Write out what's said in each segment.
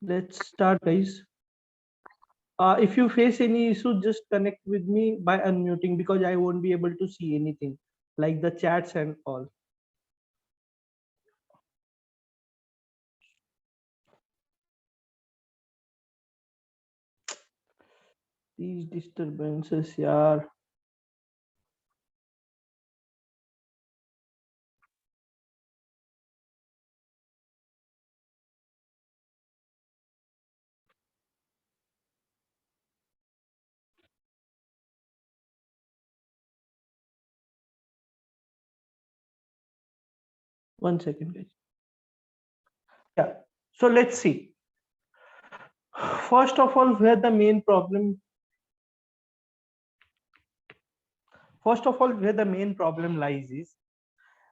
Let's start, guys. If you face any issue, just connect with me by unmuting because I won't be able to see anything like the chats and all. These disturbances, yeah. One second, guys. Yeah. So let's see. First of all, where the main problem. First of all, where the main problem lies is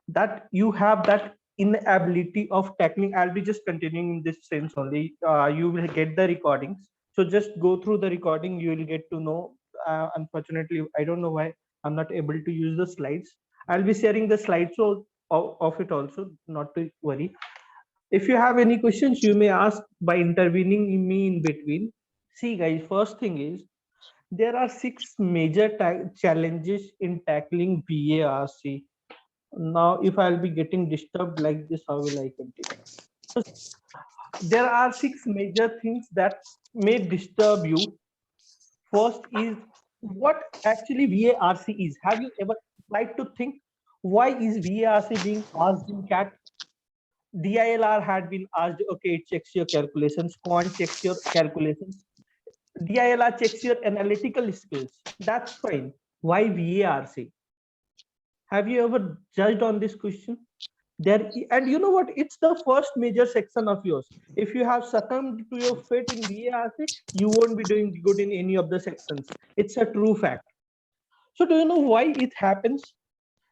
that you have that inability of tackling. I'll be just continuing in this sense only. You will get the recordings, so just go through the recording. You will get to know. Unfortunately, I don't know why I'm not able to use the slides. I'll be sharing the slides of it also, not to worry. If you have any questions, you may ask by intervening in me in between. See, guys, first thing is there are six major challenges in tackling BARC. Now, if I'll be getting disturbed like this, how will I continue? So there are six major things that may disturb you. First is what actually VARC is. Have you ever tried to think why is VARC being asked in CAT? DILR had been asked, okay, it checks your calculations, quant checks your calculations, DILR checks your analytical skills. That's fine. Why VARC? Have you ever judged on this question? There, and you know what? It's the first major section of yours. If you have succumbed to your fate in VARC, you won't be doing good in any of the sections. It's a true fact. So do you know why it happens?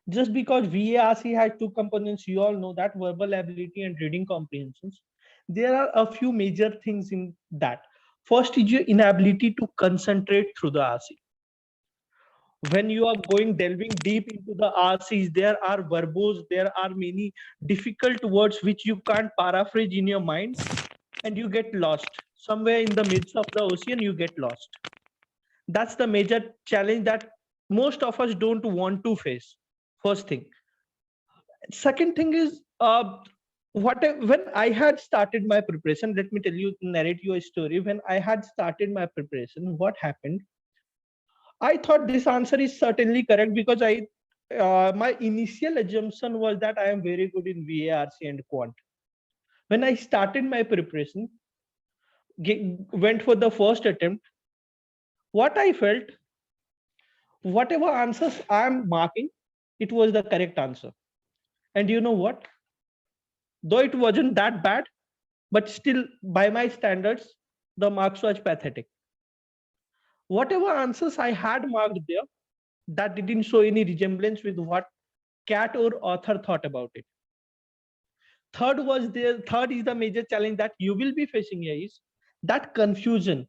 Just because VARC has two components, you all know that verbal ability and reading comprehensions. There are a few major things in that. First is your inability to concentrate through the RC. When you are going delving deep into the RCs, there are verbose, there are many difficult words which you can't paraphrase in your mind and you get lost. Somewhere in the midst of the ocean, you get lost. That's the major challenge that most of us don't want to face. First thing. Second thing is, when I had started my preparation, let me tell you, narrate you a story. When I had started my preparation, what happened? I thought this answer is certainly correct because my initial assumption was that I am very good in VARC and quant. When I started my preparation, went for the first attempt, what I felt, whatever answers I am marking, it was the correct answer. And you know what? Though it wasn't that bad, but still by my standards, the marks was pathetic. Whatever answers I had marked there, that didn't show any resemblance with what cat or author thought about it. Third is the major challenge that you will be facing here is that confusion.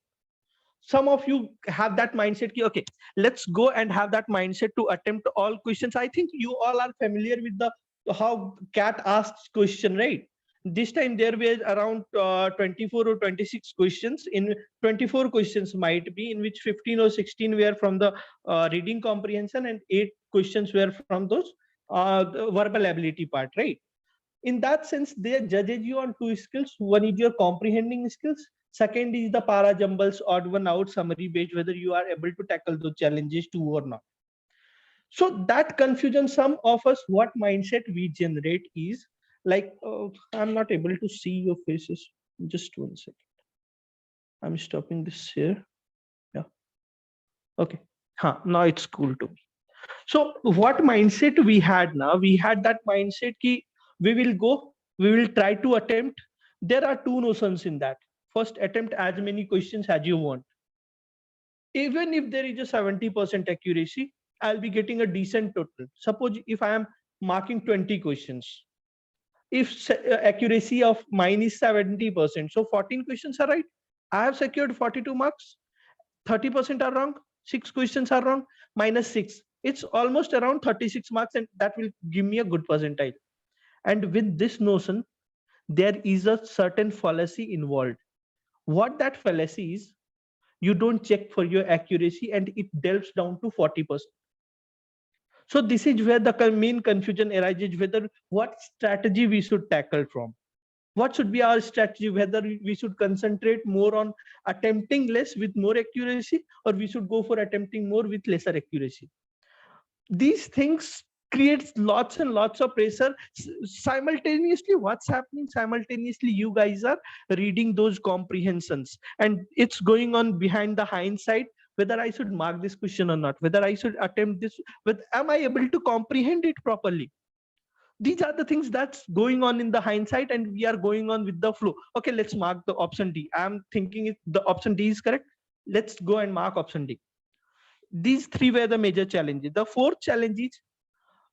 Some of you have that mindset, okay, let's go and have that mindset to attempt all questions. I think you all are familiar with the how cat asks question, right? This time there were around 24 or 26 questions. In 24 questions might be in which 15 or 16 were from the reading comprehension and 8 questions were from those the verbal ability part, right? In that sense, they judges you on two skills. One is your comprehending skills. Second is the para jumbles, odd one out, summary based, whether you are able to tackle those challenges too or not. So that confusion, some of us, what mindset we generate is like, I'm not able to see your faces. Just 1 second. I'm stopping this here. Yeah. Okay. Now it's cool to me. So what mindset we had now? We had that mindset ki we will go, we will try to attempt. There are two notions in that. First, attempt as many questions as you want. Even if there is a 70% accuracy, I'll be getting a decent total. Suppose if I am marking 20 questions, if accuracy of mine is 70%, so 14 questions are right. I have secured 42 marks. 30% are wrong. 6 questions are wrong. Minus 6. It's almost around 36 marks, and that will give me a good percentile. And with this notion, there is a certain fallacy involved. What that fallacy is, you don't check for your accuracy and it delves down to 40%. So this is where the main confusion arises, whether what strategy we should tackle from. What should be our strategy, whether we should concentrate more on attempting less with more accuracy, or we should go for attempting more with lesser accuracy. These things creates lots and lots of pressure. Simultaneously, what's happening simultaneously, you guys are reading those comprehensions, and it's going on behind the hindsight, whether I should mark this question or not, whether I should attempt this, but am I able to comprehend it properly? These are the things that's going on in the hindsight, and we are going on with the flow. Okay, let's mark the option D. I'm thinking the option D is correct. Let's go and mark option D. These three were the major challenges. The fourth challenge is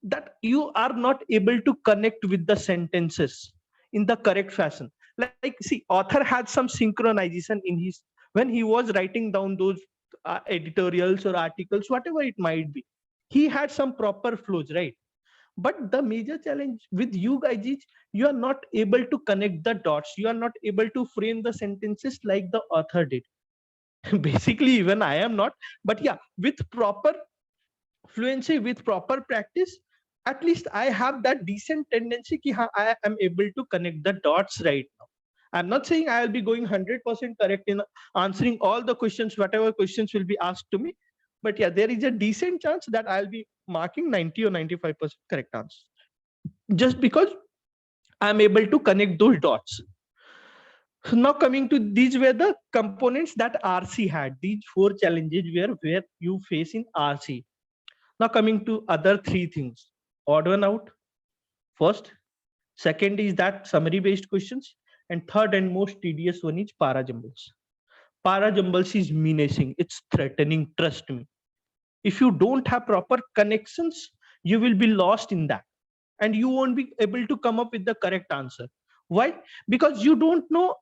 that you are not able to connect with the sentences in the correct fashion. Like, see, author had some synchronization in his, when he was writing down those editorials or articles, whatever it might be, he had some proper flows, right? But the major challenge with you guys is you are not able to connect the dots, you are not able to frame the sentences like the author did. Basically, even I am not, but yeah, with proper fluency, with proper practice, at least I have that decent tendency ki I am able to connect the dots right now. I'm not saying I'll be going 100% correct in answering all the questions, whatever questions will be asked to me. But yeah, there is a decent chance that I'll be marking 90 or 95% correct answer, just because I'm able to connect those dots. So now coming to, these were the components that RC had. These four challenges were where you face in RC. Now coming to other three things. Odd one out, first. Second is that summary based questions. And third and most tedious one is para jumbles. Para jumbles is menacing, it's threatening, trust me. If you don't have proper connections, you will be lost in that. And you won't be able to come up with the correct answer. Why? Because you don't know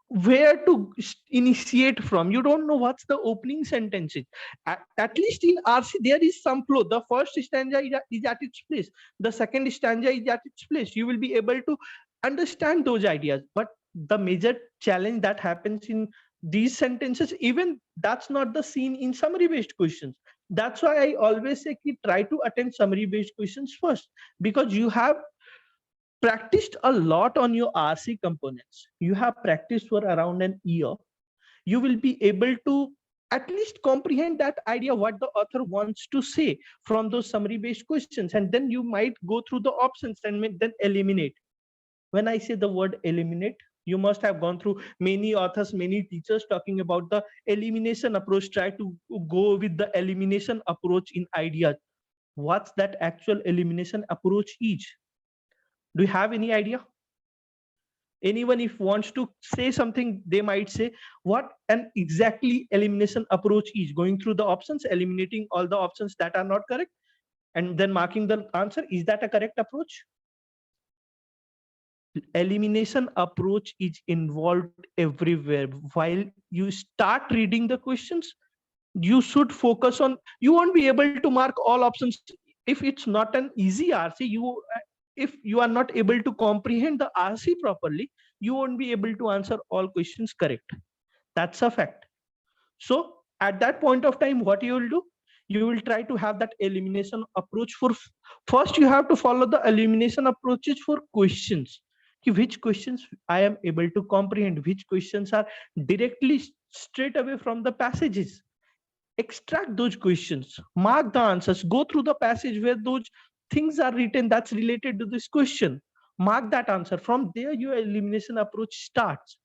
where to initiate from. You don't know what's the opening sentences. At least in RC there is some flow. The first stanza is at its place, the second stanza is at its place. You will be able to understand those ideas. But the major challenge that happens in these sentences, even that's not the scene in summary based questions. That's why I always say try to attempt summary based questions first, because you have practiced a lot on your RC components. You have practiced for around an year. You will be able to at least comprehend that idea, what the author wants to say from those summary based questions. And then you might go through the options and then eliminate. When I say the word eliminate, you must have gone through many authors, many teachers talking about the elimination approach. Try to go with the elimination approach in ideas. What's that actual elimination approach is? Do you have any idea? Anyone if wants to say something, they might say what an exactly elimination approach is: going through the options, eliminating all the options that are not correct, and then marking the answer. Is that a correct approach? Elimination approach is involved everywhere. While you start reading the questions, you should focus on, you won't be able to mark all options if it's not an easy RC. If you are not able to comprehend the RC properly, you won't be able to answer all questions correct. That's a fact. So at that point of time, what you will do, you will try to have that elimination approach. For first, you have to follow the elimination approaches for questions. Which questions I am able to comprehend, which questions are directly straight away from the passages. Extract those questions, mark the answers, go through the passage where those things are written that's related to this question, mark that answer. From there your elimination approach starts.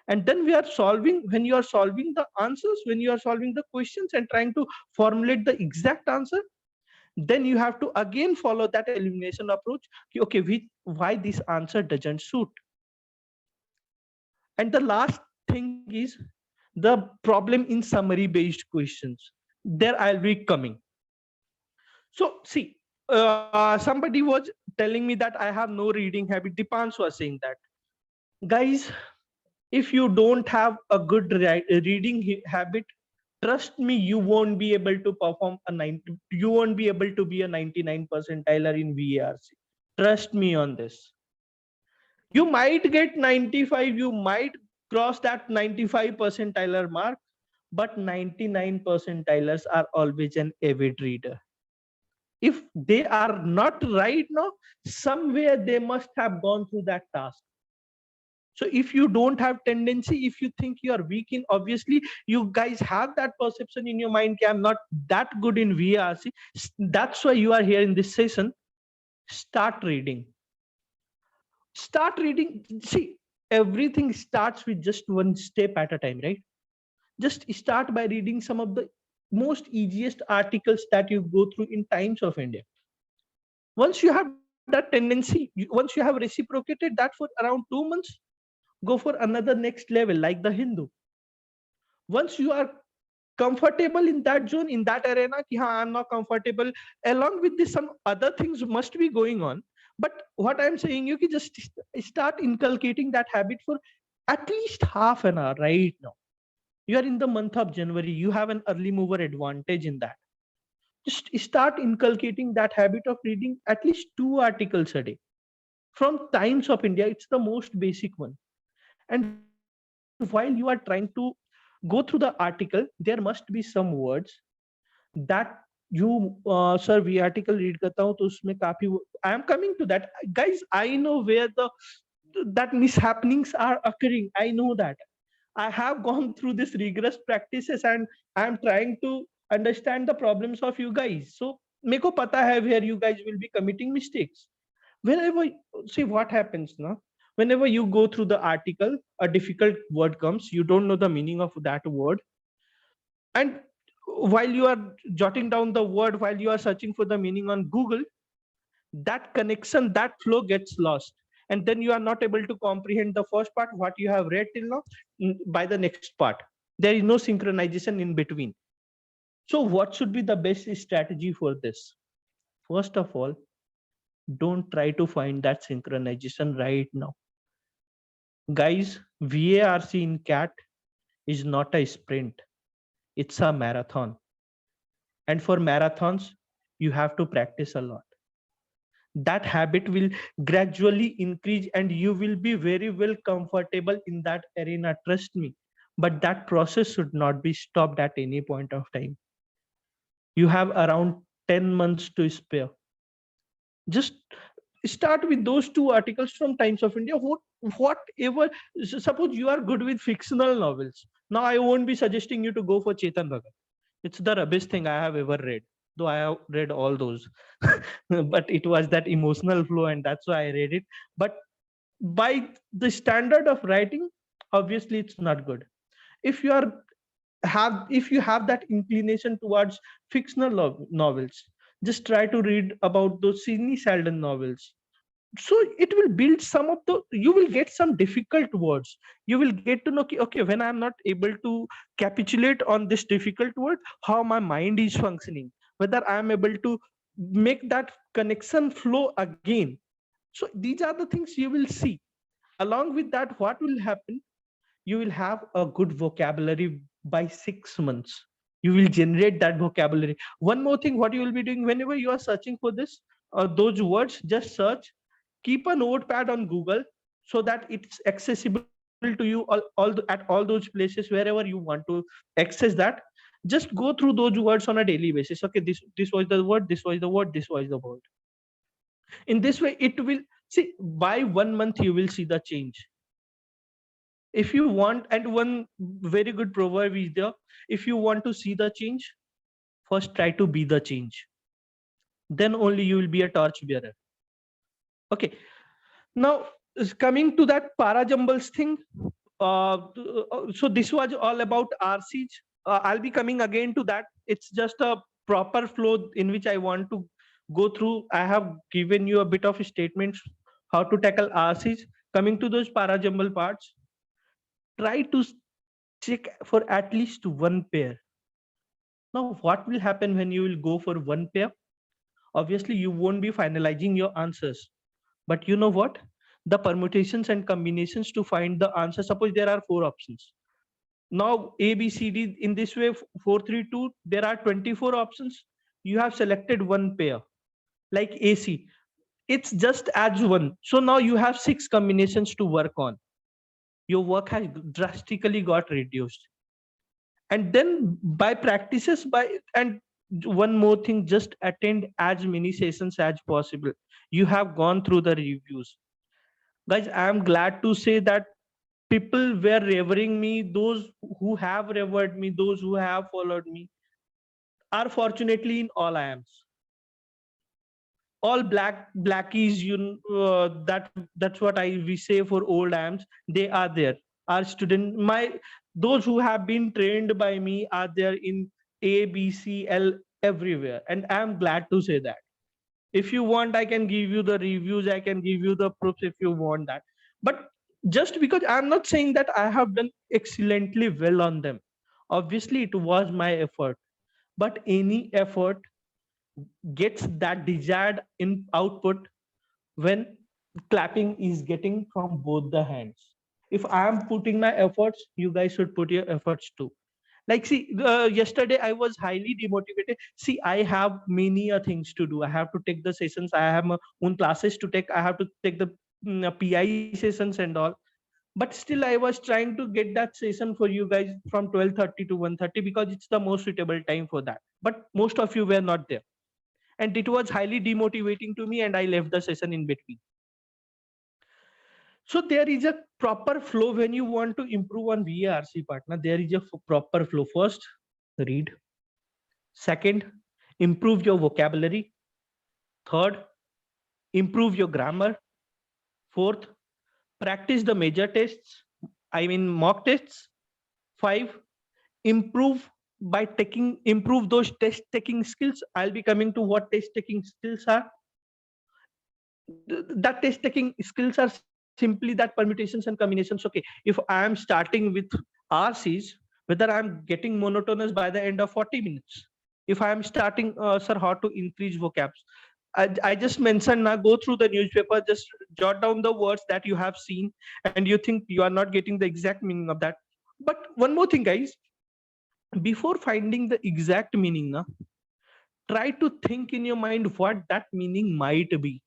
And then we are solving, when you are solving the answers, when you are solving the questions and trying to formulate the exact answer, then you have to again follow that elimination approach. Okay, why this answer doesn't suit. And the last thing is the problem in summary based questions. There I'll be coming. So see, somebody was telling me that I have no reading habit. Dipans was saying that, guys, if you don't have a good reading habit, trust me, you won't be able to perform a 90, you won't be able to be a 99 percentiler in VARC. Trust me on this. You might get 95, you might cross that 95 percentiler mark, but 99 percentilers are always an avid reader. If they are not right now, somewhere they must have gone through that task. So if you don't have tendency, if you think you are weak in, obviously you guys have that perception in your mind, I'm not that good in VRC. That's why you are here in this session. Start reading. Start reading. See, everything starts with just one step at a time, right? Just start by reading some of the most easiest articles that you go through in Times of India. Once you have that tendency, once you have reciprocated that for around 2 months, go for another next level like the Hindu. Once you are comfortable in that zone, in that arena, ki, haan, I'm not comfortable, along with this some other things must be going on. But what I'm saying, you can just start inculcating that habit for at least half an hour right now. You are in the month of January, you have an early mover advantage in that. Just start inculcating that habit of reading at least 2 articles a day from Times of India. It's the most basic one. And while you are trying to go through the article, there must be some words that sir, we article read करता हूँ तो उसमें काफी I am coming to that, guys. I know where the that mishappenings are occurring. I know that. I have gone through this rigorous practices and I am trying to understand the problems of you guys. So मेरे को पता है where you guys will be committing mistakes. Whenever, see what happens now, whenever you go through the article, a difficult word comes, you don't know the meaning of that word, and while you are jotting down the word, while you are searching for the meaning on Google, that connection, that flow gets lost, and then you are not able to comprehend the first part what you have read till now by the next part. There is no synchronization in between. So what should be the best strategy for this? First of all, don't try to find that synchronization right now, guys. VARC in CAT is not a sprint, it's a marathon. And for marathons, you have to practice a lot. That habit will gradually increase and you will be very well comfortable in that arena, trust me. But that process should not be stopped at any point of time. You have around 10 months to spare. Just start with those 2 articles from Times of India. Whatever, suppose you are good with fictional novels. Now I won't be suggesting you to go for Chetan Bhagat. It's the rubbish thing I have ever read, though I have read all those. But it was that emotional flow and that's why I read it. But by the standard of writing, obviously it's not good. If you are if you have that inclination towards fictional novels, just try to read about those Sidney Sheldon novels. So it will build some of the, you will get some difficult words. You will get to know, okay, when I'm not able to capitulate on this difficult word, how my mind is functioning, whether I'm able to make that connection flow again. So these are the things you will see. Along with that, what will happen, you will have a good vocabulary by 6 months. You will generate that vocabulary. One more thing, what you will be doing whenever you are searching for this, those words, just search, keep a notepad on Google so that it's accessible to you at all those places wherever you want to access that. Just go through those words on a daily basis. Okay, this was the word, this was the word, this was the word. In this way, it will, see, by 1 month you will see the change. If you want, and one very good proverb is there, if you want to see the change, first try to be the change, then only you will be a torch bearer. Okay, now coming to that parajumbles thing, so this was all about RCs. I'll be coming again to that. It's just a proper flow in which I want to go through. I have given you a bit of statements how to tackle RCs. Coming to those parajumble parts, try to check for at least one pair. Now, what will happen when you will go for one pair? Obviously, you won't be finalizing your answers. But you know what? The permutations and combinations to find the answer. Suppose there are 4 options. Now, A, B, C, D, in this way, 4, 3, 2, there are 24 options. You have selected one pair, like AC. It's just adds one. So now you have 6 combinations to work on. your work has drastically got reduced. And then by practices, by and one more thing, just attend as many sessions as possible. You have gone through the reviews, guys. I am glad to say that people were revering me. Those who have revered me, those who have followed me, are fortunately in all IIMs. All blackies, that's what we say for old IIMs. They are there. Our student, those who have been trained by me are there in A, B, C, L, everywhere, and I am glad to say that. If you want, I can give you the reviews, I can give you the proofs if you want that. But just because, I'm not saying that I have done excellently well on them. Obviously, it was my effort, but any effort gets that desired in output when clapping is getting from both the hands. If I am putting my efforts, you guys should put your efforts too. Like, see, yesterday I was highly demotivated. See, I have many things to do. I have to take the sessions, I have my own classes to take, I have to take the PI sessions and all. But still I was trying to get that session for you guys from 12:30 to 1:30 because it's the most suitable time for that. But most of you were not there, and it was highly demotivating to me, and I left the session in between. So there is a proper flow when you want to improve on VARC partner. There is a proper flow. First, read. Second, improve your vocabulary. Third, improve your grammar. Fourth, practice the major tests, I mean mock tests. Five, improve by improve those test taking skills. I'll be coming to what test taking skills are. That test taking skills are simply that permutations and combinations. Okay, if I am starting with RCs, whether I'm getting monotonous by the end of 40 minutes. If I am starting, sir, how to increase vocabs, I just mentioned now, go through the newspaper, just jot down the words that you have seen, and you think you are not getting the exact meaning of that. But one more thing, guys, before finding the exact meaning, try to think in your mind what that meaning might be.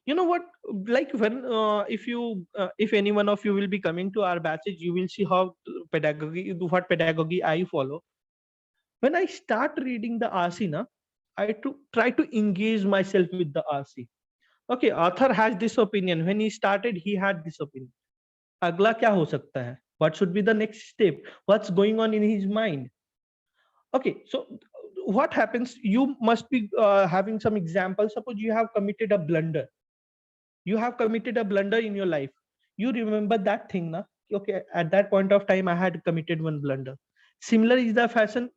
You know what, like when if any one of you will be coming to our batches, you will see how what pedagogy I follow. When I start reading the RC na, try to engage myself with the RC. Okay, author has this opinion. When he started, he had this opinion. Agla kya ho sakta hai? What should be the next step? What's going on in his mind? Okay, so what happens, you must be having some examples. Suppose you have committed a blunder. You have committed a blunder in your life. You remember that thing na? Okay, at that point of time I had committed one blunder. Similar is the fashion.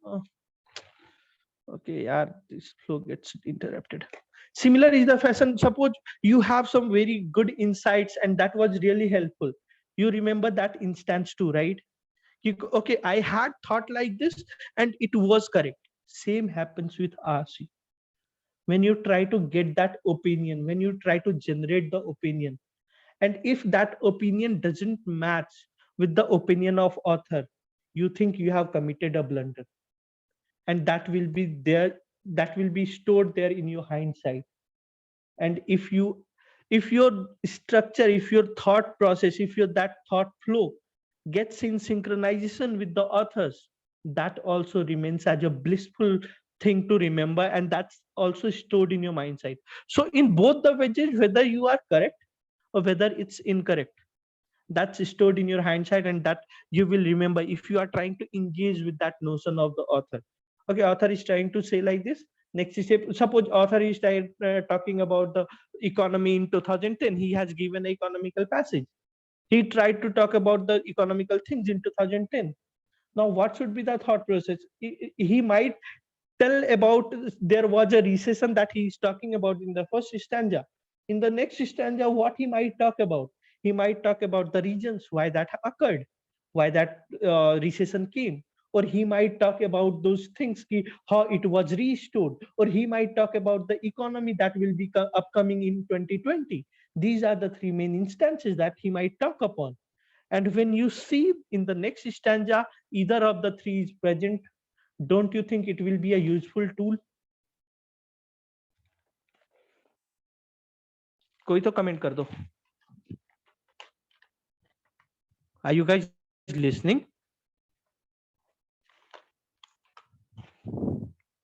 Okay, yeah, this flow gets interrupted. Similar is the fashion. Suppose you have some very good insights and that was really helpful. You remember that instance too, right? Okay, I had thought like this and it was correct. Same happens with RC. When you try to get that opinion, when you try to generate the opinion, and if that opinion doesn't match with the opinion of author, you think you have committed a blunder, and that will be there, that will be stored there in your hindsight. And if your structure, if your thought process, if your that thought flow gets in synchronization with the authors, that also remains as a blissful thing to remember, and that's also stored in your mindset. So in both the ways, whether you are correct or whether it's incorrect, that's stored in your hindsight, and that you will remember if you are trying to engage with that notion of the author. Okay, author is trying to say like this. Next step, suppose author is talking about the economy in 2010. He has given an economical passage. He tried to talk about the economical things in 2010. Now what should be the thought process? He might tell about there was a recession that he is talking about in the first stanza. In the next stanza, what he might talk about? He might talk about the reasons why that occurred, why that recession came, or he might talk about those things, how it was restored, or he might talk about the economy that will be upcoming in 2020. These are the three main instances that he might talk upon. And when you see in the next stanza, either of the three is present, don't you think it will be a useful tool? कोई तो comment कर दो. Are you guys listening?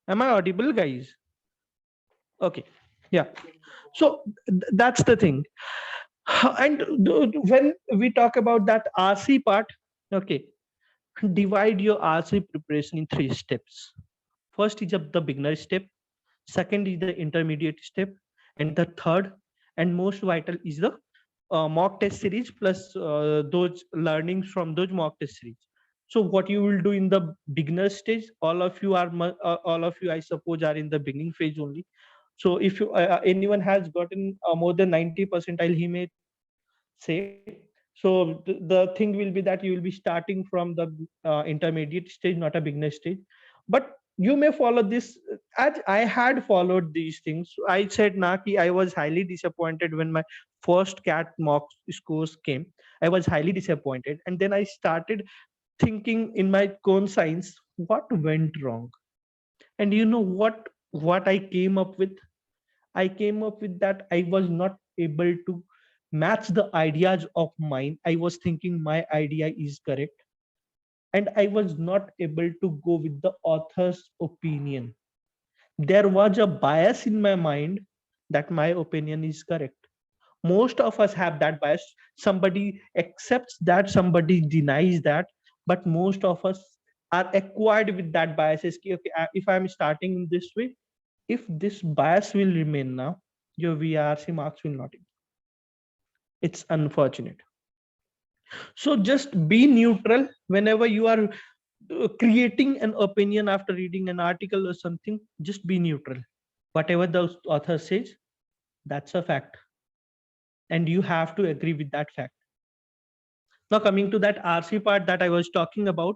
Am I audible, guys? Okay. Yeah. So that's the thing. And when we talk about that RC part, okay, divide your RC preparation in three steps. First is the beginner step, second is the intermediate step, and the third and most vital is the mock test series plus those learnings from those mock test series. So what you will do in the beginner stage, all of you I suppose are in the beginning phase only. So if you, anyone has gotten more than 90 percentile, he may say. So the thing will be that you will be starting from the intermediate stage, not a beginner stage. But you may follow this as I had followed these things. I said Naki, I was highly disappointed when my first cat mock scores came. I was highly disappointed. And then I started thinking in my conscience, what went wrong? And you know what I came up with? I came up with that I was not able to match the ideas of mine. I was thinking my idea is correct, and I was not able to go with the author's opinion. There was a bias in my mind that my opinion is correct. Most of us have that bias. Somebody accepts that, somebody denies that, but most of us are acquired with that biases. Okay, if I'm starting in this way, if this bias will remain now, your VRC marks will not improve. It's unfortunate. So just be neutral whenever you are creating an opinion after reading an article or something. Just be neutral. Whatever the author says, that's a fact, and you have to agree with that fact. Now coming to that RC part that I was talking about,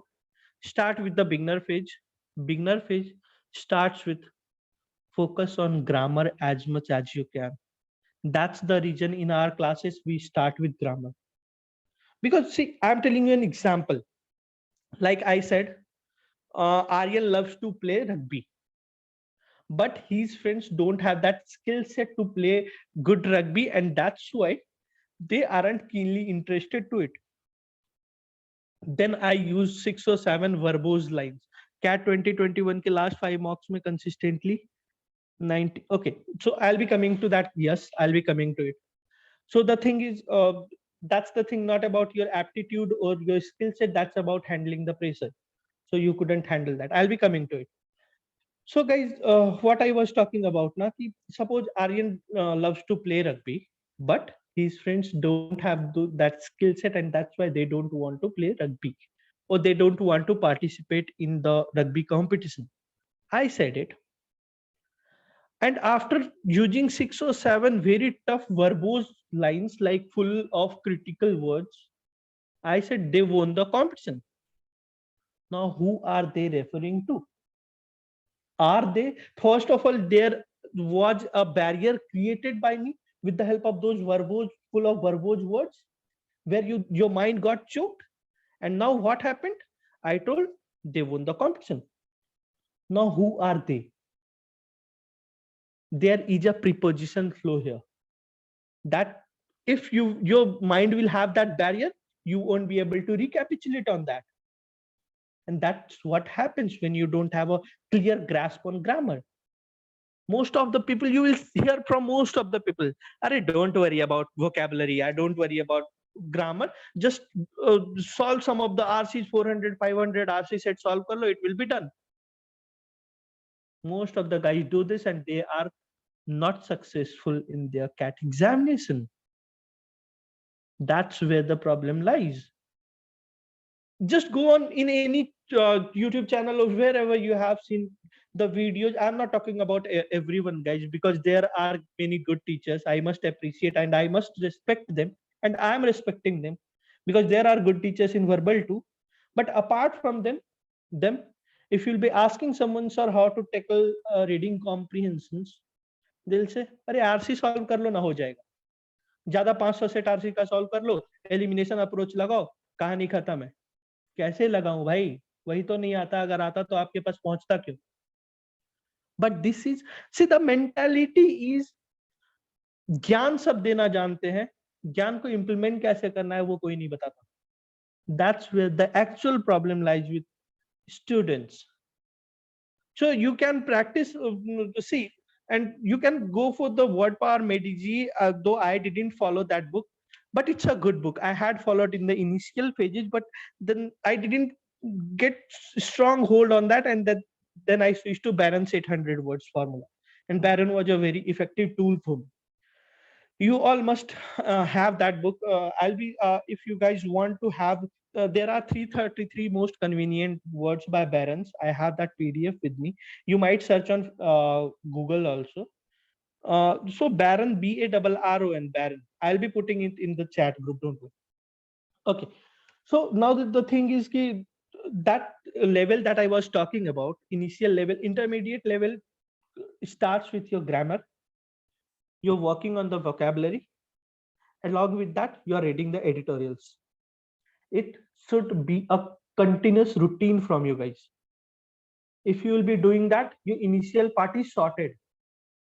start with the beginner phase. Beginner phase starts with focus on grammar as much as you can. That's the reason in our classes we start with grammar. Because see, I'm telling you an example. Like I said, Aryan loves to play rugby, but his friends don't have that skill set to play good rugby, and that's why they aren't keenly interested to it. Then I use 6 or 7 verbose lines. cat 2021 के last 5 marks में consistently 90. Okay, so I'll be coming to that. Yes, I'll be coming to it. So the thing is, that's the thing, not about your aptitude or your skill set. That's about handling the pressure. So you couldn't handle that. I'll be coming to it. So guys, what I was talking about now, suppose Aryan loves to play rugby, but his friends don't have that skill set, and that's why they don't want to play rugby, or they don't want to participate in the rugby competition. I said it. And after using 6 or 7 very tough verbose lines, like full of critical words, I said they won the competition. Now, who are they referring to? Are they? First of all, there was a barrier created by me with the help of those verbose, full of verbose words, where your mind got choked. And now what happened? I told they won the competition. Now, who are they? There is a preposition flow here. That if your mind will have that barrier, you won't be able to recapitulate on that. And that's what happens when you don't have a clear grasp on grammar. Most of the people, you will hear from most of the people, Arey, don't worry about vocabulary, I don't worry about grammar, just solve some of the RCs, 400 500 RC set, solve kar lo, it will be done. Most of the guys do this and they are not successful in their CAT examination. That's where the problem lies. Just go on in any YouTube channel or wherever you have seen the videos. I'm not talking about everyone, guys, because there are many good teachers. I must appreciate and I must respect them, and I'm respecting them because there are good teachers in verbal too. But apart from them, if you'll be asking someone, sir, how to tackle reading comprehensions, they'll say, अरे RC solve कर लो ना हो जाएगा. ज्यादा 500 set RC का solve कर लो, elimination approach लगाओ, कहानी खत्म है. कैसे लगाऊं भाई, वही तो नहीं आता, अगर आता तो आपके पास पहुंचता क्यों? But this is, see the mentality is, ज्ञान सब देना जानते हैं, ज्ञान को इंप्लीमेंट कैसे करना है वो कोई नहीं बताता. That's where the actual problem lies with students. So you can practice, see, and you can go for the word power mediji, though I didn't follow that book, but it's a good book. I had followed in the initial pages, but then I didn't get strong hold on that, and then I switched to Barron's 800 words formula, and Barron was a very effective tool for me. You all must have that book. I'll be if you guys want to have, there are 333 most convenient words by Barron's. I have that PDF with me. You might search on Google also. So Barron, Barron, Barron. I'll be putting it in the chat group. Don't worry. Okay. So now the thing is that level that I was talking about, initial level, intermediate level, starts with your grammar. You're working on the vocabulary. Along with that, you are reading the editorials. It should be a continuous routine from you guys. If you will be doing that, your initial part is sorted.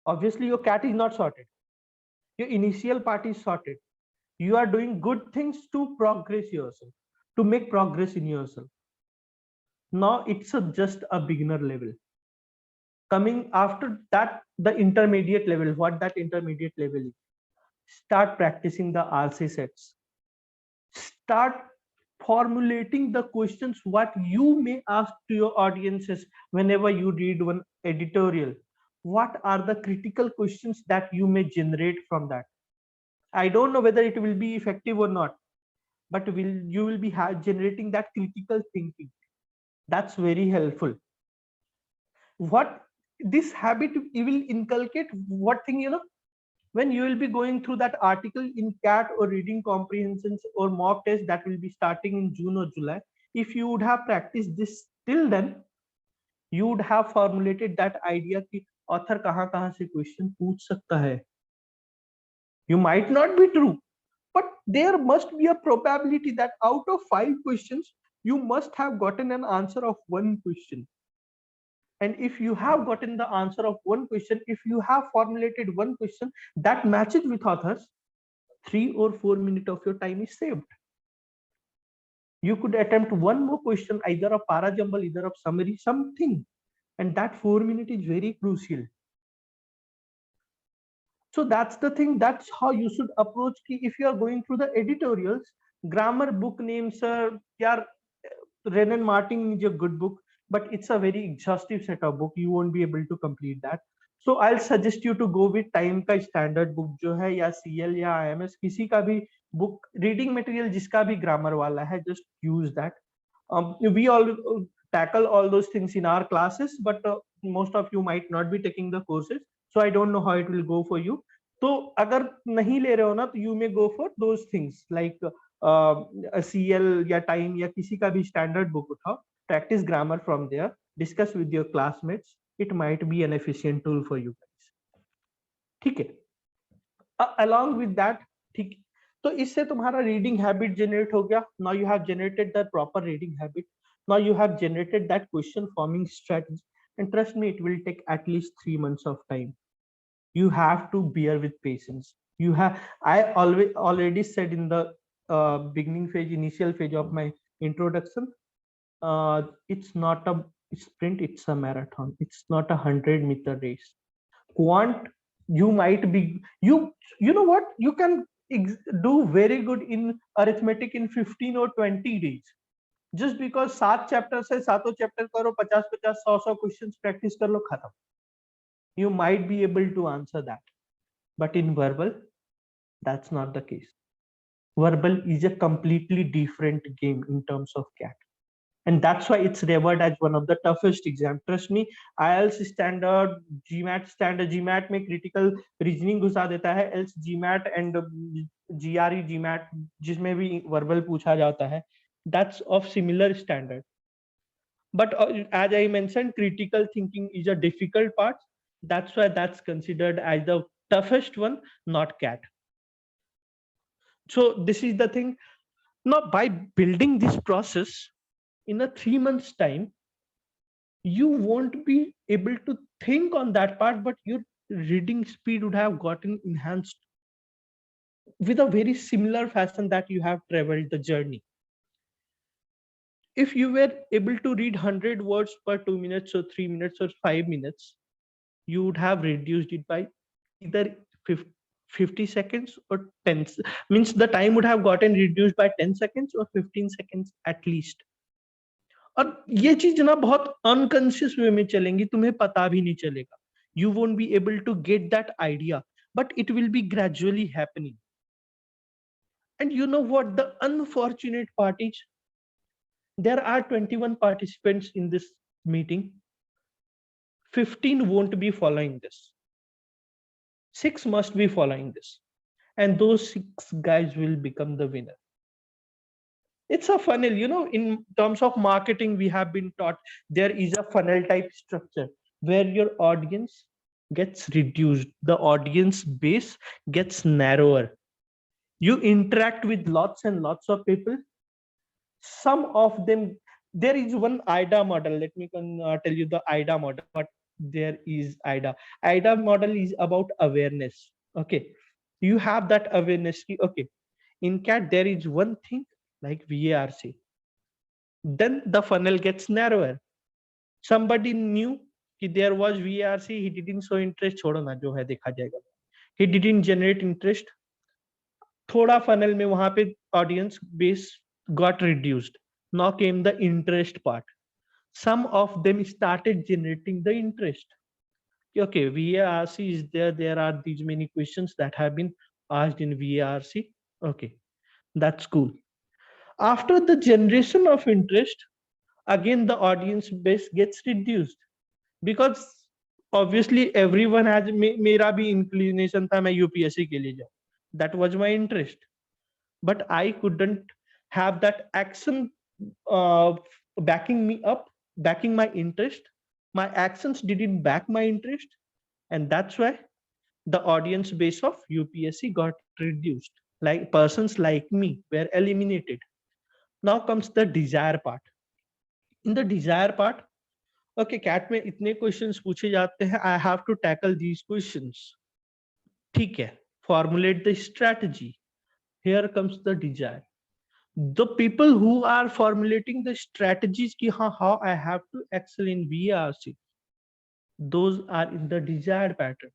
Obviously, your cat is not sorted. Your initial part is sorted. You are doing good things to progress yourself, to make progress in yourself. Now it's just a beginner level. Coming after that, the intermediate level, what that intermediate level is. Start practicing the RC sets. Start formulating the questions what you may ask to your audiences whenever you read one editorial. What are the critical questions that you may generate from that? I don't know whether it will be effective or not, but you will be generating that critical thinking. That's very helpful. What this habit you will inculcate, what thing, when you will be going through that article in CAT or reading comprehensions or mock test that will be starting in June or July, if you would have practiced this till then, you would have formulated that idea कि author कहाँ से question पूछ सकता है. You might not be true, but there must be a probability that out of 5 questions, you must have gotten an answer of one question. And if you have gotten the answer of one question, if you have formulated one question that matches with authors, 3 or 4 minutes of your time is saved. You could attempt one more question, either a para jumble, either of summary, something, and that 4 minutes is very crucial. So that's the thing. That's how you should approach. If you are going through the editorials, grammar book names, yeah, Renan Martin is a good book, but it's a very exhaustive set of book. You won't be able to complete that. So I'll suggest you to go with time का standard book जो है, या CL या IMS, किसी का भी book reading material जिसका भी grammar वाला है, just use that. We all tackle all those things in our classes, but most of you might not be taking the courses, so I don't know how it will go for you. तो अगर नहीं ले रहे हो ना, तो you may go for those things like CL या time या किसी का भी standard book उठाओ, practice grammar from there, discuss with your classmates. It might be an efficient tool for you guys. ठीक है. Along with that, ठीक, तो इससे तुम्हारा reading habit generate हो गया. Now you have generated that proper reading habit. Now you have generated that question forming strategy, and trust me, it will take at least 3 months of time. You have to bear with patience. You have, I already said in the beginning phase, initial phase of my introduction, it's not a sprint, it's a marathon. It's not a 100-meter race. Quant, you might be, you know what, you can do very good in arithmetic in 15 or 20 days. Just because 7 chapters है, 7 chapter करो, 50 100 questions practice कर लो, खत्म. You might be able to answer that, but in verbal, that's not the case. Verbal is a completely different game in terms of CAT, and that's why it's revered as one of the toughest exam. Trust me, IELTS standard, GMAT में critical reasoning घुसा देता है, else GMAT and GRE GMAT जिसमें भी verbal पूछा जाता है, that's of similar standard. But as I mentioned, critical thinking is a difficult part. That's why that's considered as the toughest one, not CAT. So this is the thing. Now, by building this process in a 3 months time, you won't be able to think on that part, but your reading speed would have gotten enhanced with a very similar fashion that you have traveled the journey. if you were able to read 100 words per 2 minutes or 3 minutes or 5 minutes, you would have reduced it by either 50 seconds or 10, means the time would have gotten reduced by 10 seconds or 15 seconds at least. और ये चीज ना बहुत unconscious वे में चलेंगी, तुम्हें पता भी नहीं चलेगा. You won't be able to get that idea, but it will be gradually happening. And you know what the unfortunate part is? There are 21 participants in this meeting. 15 won't be following this. 6 must be following this. And those 6 guys will become the winner. It's a funnel, you know, in terms of marketing, we have been taught there is a funnel type structure where your audience gets reduced. The audience base gets narrower. You interact with lots and lots of people. Some of them, there is one IDA model. Let me tell you the IDA model. But there is IDA. IDA model is about awareness. Okay. You have that awareness. Okay. In CAT, there is one thing like VARC. Then the funnel gets narrower. Somebody knew that there was VARC. He didn't show interest. छोड़ो ना, जो है देखा जाएगा. He didn't generate interest. थोड़ा funnel में वहां पे audience base got reduced. Now came the interest part. Some of them started generating the interest. Okay, VARC is there. There are these many questions that have been asked in VARC. Okay, that's cool. After the generation of interest, again the audience base gets reduced because obviously everyone has. मेरा भी inclination था मैं UPSC के लिए जाऊँ. That was my interest, but I couldn't have that action backing me up, backing my interest. My actions didn't back my interest, and that's why the audience base of UPSC got reduced. Like persons like me were eliminated. Now comes the desire part. In the desire part, okay, CAT में इतने questions पूछे जाते हैं. I have to tackle these questions. ठीक है, formulate the strategy. Here comes the desire. The people who are formulating the strategies ki how I have to excel in VARC, those are in the desired pattern.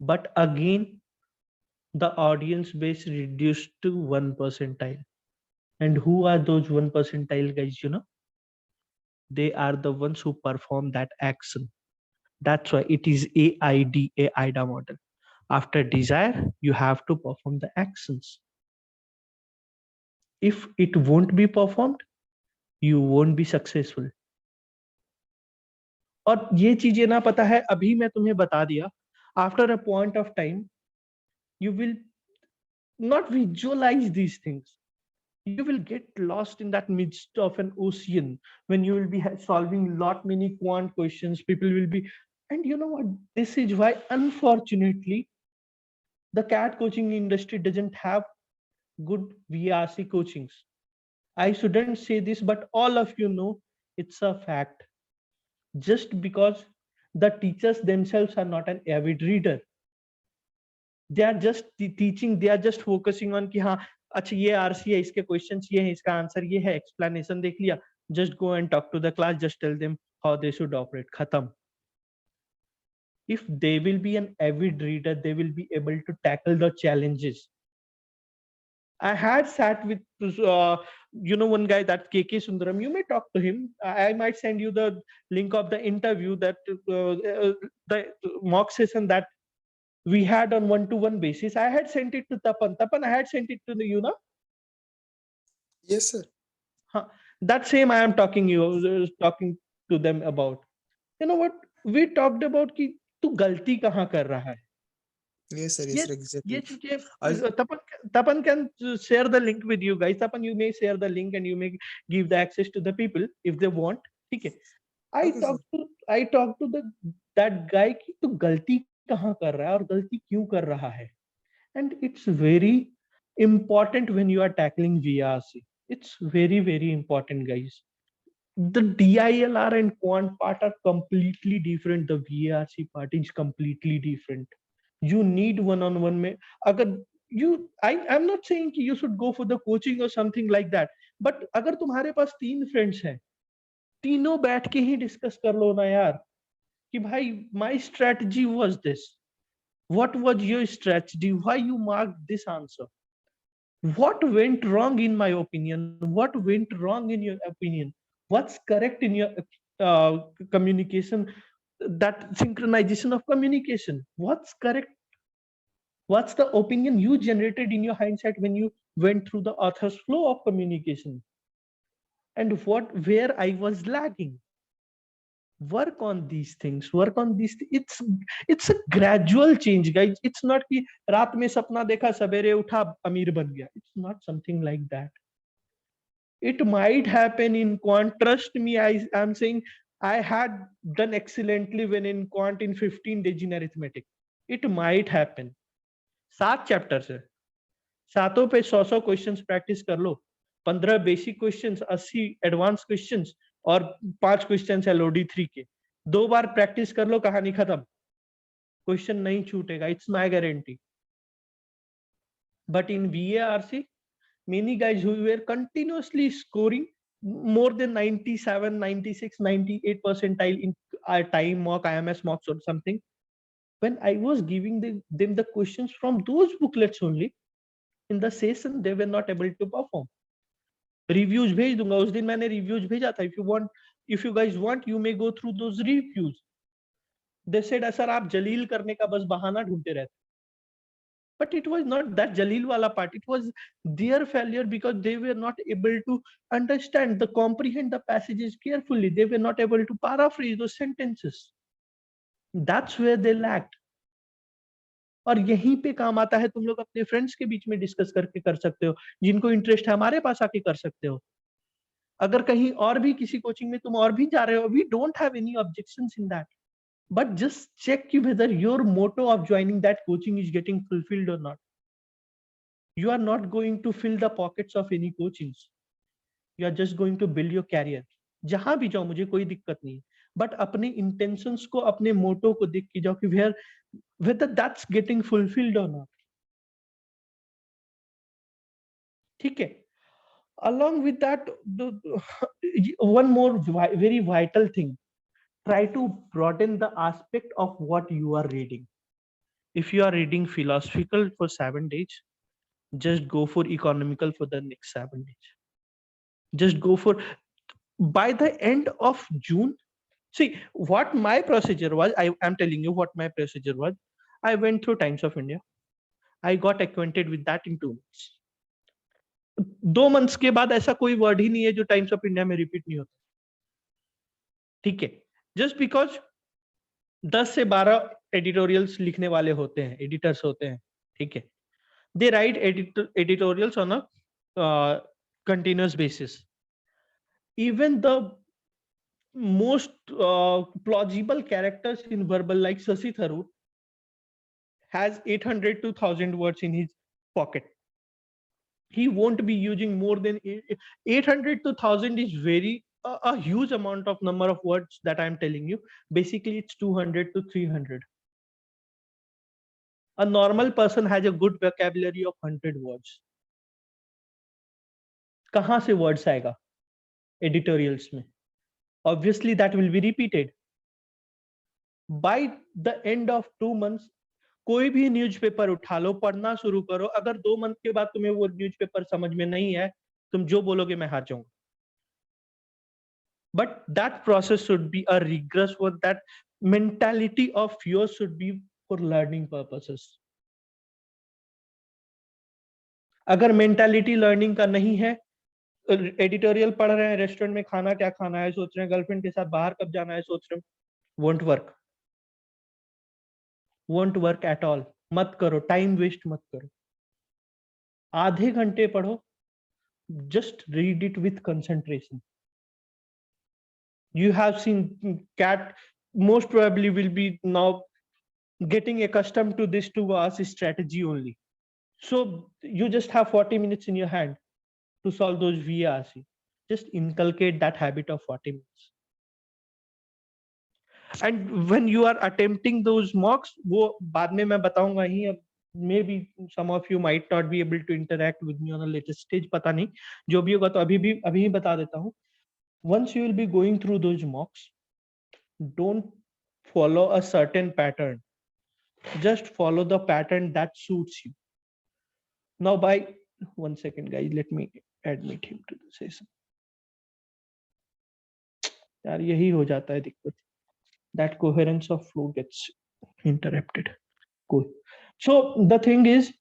But again, the audience base reduced to 1 percentile. And who are those 1 percentile guys? You know, they are the ones who perform that action. That's why it is AIDA model. After desire, you have to perform the actions. If it won't be performed, you won't be successful. और ये चीजें ना पता है, अभी मैं तुम्हें बता दिया. After a point of time, you will not visualize these things. You will get lost in that midst of an ocean when you will be solving lot many quant questions. People will be, and you know what? This is why, unfortunately, the CAT coaching industry doesn't have good VRC coachings. I shouldn't say this, but all of you know it's a fact. Just because the teachers themselves are not an avid reader, they are just teaching, they are just focusing on कि हाँ अच्छा ये RC है, इसके questions ये है, इसका answer ये है, explanation देख लिया, just go and talk to the class, just tell them how they should operate, खत्म. If they will be an avid reader, they will be able to tackle the challenges. I had sat with one guy, that KK Sundaram. You may talk to him. I might send you the link of the interview, that the mock session that we had on 1-to-1 basis. I had sent it to Tapan. I had sent it to you, know? Yes, sir. That same I am talking to them about. You know what? We talked about कि तू गलती कहाँ कर रहा है. Yes, sir. Yes, sir. Exactly. Tapan can share the link with you guys. Tapan, you may share the link and you may give the access to the people if they want. Okay. I talked to that guy कि तू गलती कहाँ कर रहा है और गलती क्यों कर रहा है. And it's very important when you are tackling VRC. It's very, very important, guys. The DILR and quant part are completely different. The VRC part is completely different. You need one-on-one. I'm not saying you should go for the coaching or something like that, but अगर तुम्हारे पास 3 friends हैं, तीनों बैठ के ही discuss कर लो ना यार कि भाई my strategy was this, what was your strategy, why you marked this answer, what went wrong in my opinion, what went wrong in your opinion, what's correct in your communication, that synchronization of communication, what's correct, what's the opinion you generated in your hindsight when you went through the author's flow of communication, and what where I was lagging. Work on these things, work on these it's a gradual change guys. It's not कि रात में सपना देखा सवेरे उठा अमीर बन गया. It's not something like that. It might happen in quant. Trust me, I am saying I had done excellently when in quant in 15 days in arithmetic. It might happen. 7 chapters है, सातों पे 100 क्वेश्चंस प्रैक्टिस कर लो, 15 basic questions, 80 advance questions और 5 questions LOD 3 के. 2 बार practice कर लो, कहानी खत्म, question नहीं छूटेगा. It's my guarantee. But in VARC many guys who were continuously scoring more than 97, 96, 98 percentile in time mock, IMS mocks or something, when I was giving them the questions from those booklets only in the session, they were not able to perform. Reviews भेज दूंगा, उस दिन मैंने reviews भेजा था. If you guys want you may go through those reviews. They said sir आप जलील करने का बस बहाना ढूंढते रहते. But it was not that Jalil wala part. It was their failure because they were not able to understand, the comprehend the passages carefully. They were not able to paraphrase those sentences. That's where they lacked. और यहीं पे काम आता है. तुम लोग अपने friends के बीच में डिस्कस करके कर सकते हो, जिनको इंटरेस्ट है हमारे पास आके कर सकते हो. अगर कहीं और भी किसी कोचिंग में तुम और भी जा रहे हो, we don't have any objections in that, but just check whether your motto of joining that coaching is getting fulfilled or not. You are not going to fill the pockets of any coachings. You are just going to build your career. जहां भी जाओ मुझे कोई दिक्कत नहीं, but अपने intentions को, अपने मोटो को देख के जाओ कि whether that's getting fulfilled or not. ठीक है. Along with that, one more very vital thing, try to broaden the aspect of what you are reading. If you are reading philosophical for 7 days, just go for economical for the next 7 days. Just go for, by the end of June, see what my procedure was. I am telling you what my procedure was. I went through Times of India. I got acquainted with that in 2 months. 2 months के बाद ऐसा कोई word ही नहीं है जो times of India में repeat नहीं होता. ठीक है. जस्ट बिकॉज 10 से 12 एडिटोरियल्स लिखने वाले होते हैं, एडिटर्स होते हैं. ठीक है. They write editorials on a continuous basis. Even the most plausible characters in verbal, like Sasi Tharoor, has 800 to 1000 words in his pocket. He won't be using more than 800 to 1000 is very a huge amount of number of words that I'm telling you. Basically, it's 200 to 300. A normal person has a good vocabulary of 100 words. कहाँ से words आएगा editorials में? Obviously, that will be repeated. By the end of 2 months, कोई भी newspaper उठा लो, पढ़ना शुरू करो. अगर 2 मंथ के बाद तुम्हें वो न्यूज़पेपर समझ में नहीं है, तुम जो बोलोगे मैं हार जाऊंगा. But that process should be a rigorous one. That mentality of yours should be for learning purposes. अगर mentality learning का नहीं है, एडिटोरियल पढ़ रहे हैं, रेस्टोरेंट में खाना क्या खाना है सोच रहे हैं, गर्लफ्रेंड के साथ बाहर कब जाना है सोच रहे हैं, won't work at all. मत करो, टाइम वेस्ट मत करो. आधे घंटे पढ़ो, just read it with concentration. You have seen cat most probably will be now getting accustomed to this to us strategy only. So you just have 40 minutes in your hand to solve those VRC. Just inculcate that habit of 40 minutes. And when you are attempting those mocks, वो बाद में मैं बताऊंगा ही, अब maybe some of you might not be able to interact with me on a later stage, पता नहीं जो भी होगा तो अभी ही बता देता हूँ. Once you will be going through those mocks, don't follow a certain pattern, just follow the pattern that suits you. Now by 1 second guys, let me admit him to the session. यार यही हो जाता है दिक्कत, that coherence of flow gets interrupted. Cool. So the thing is,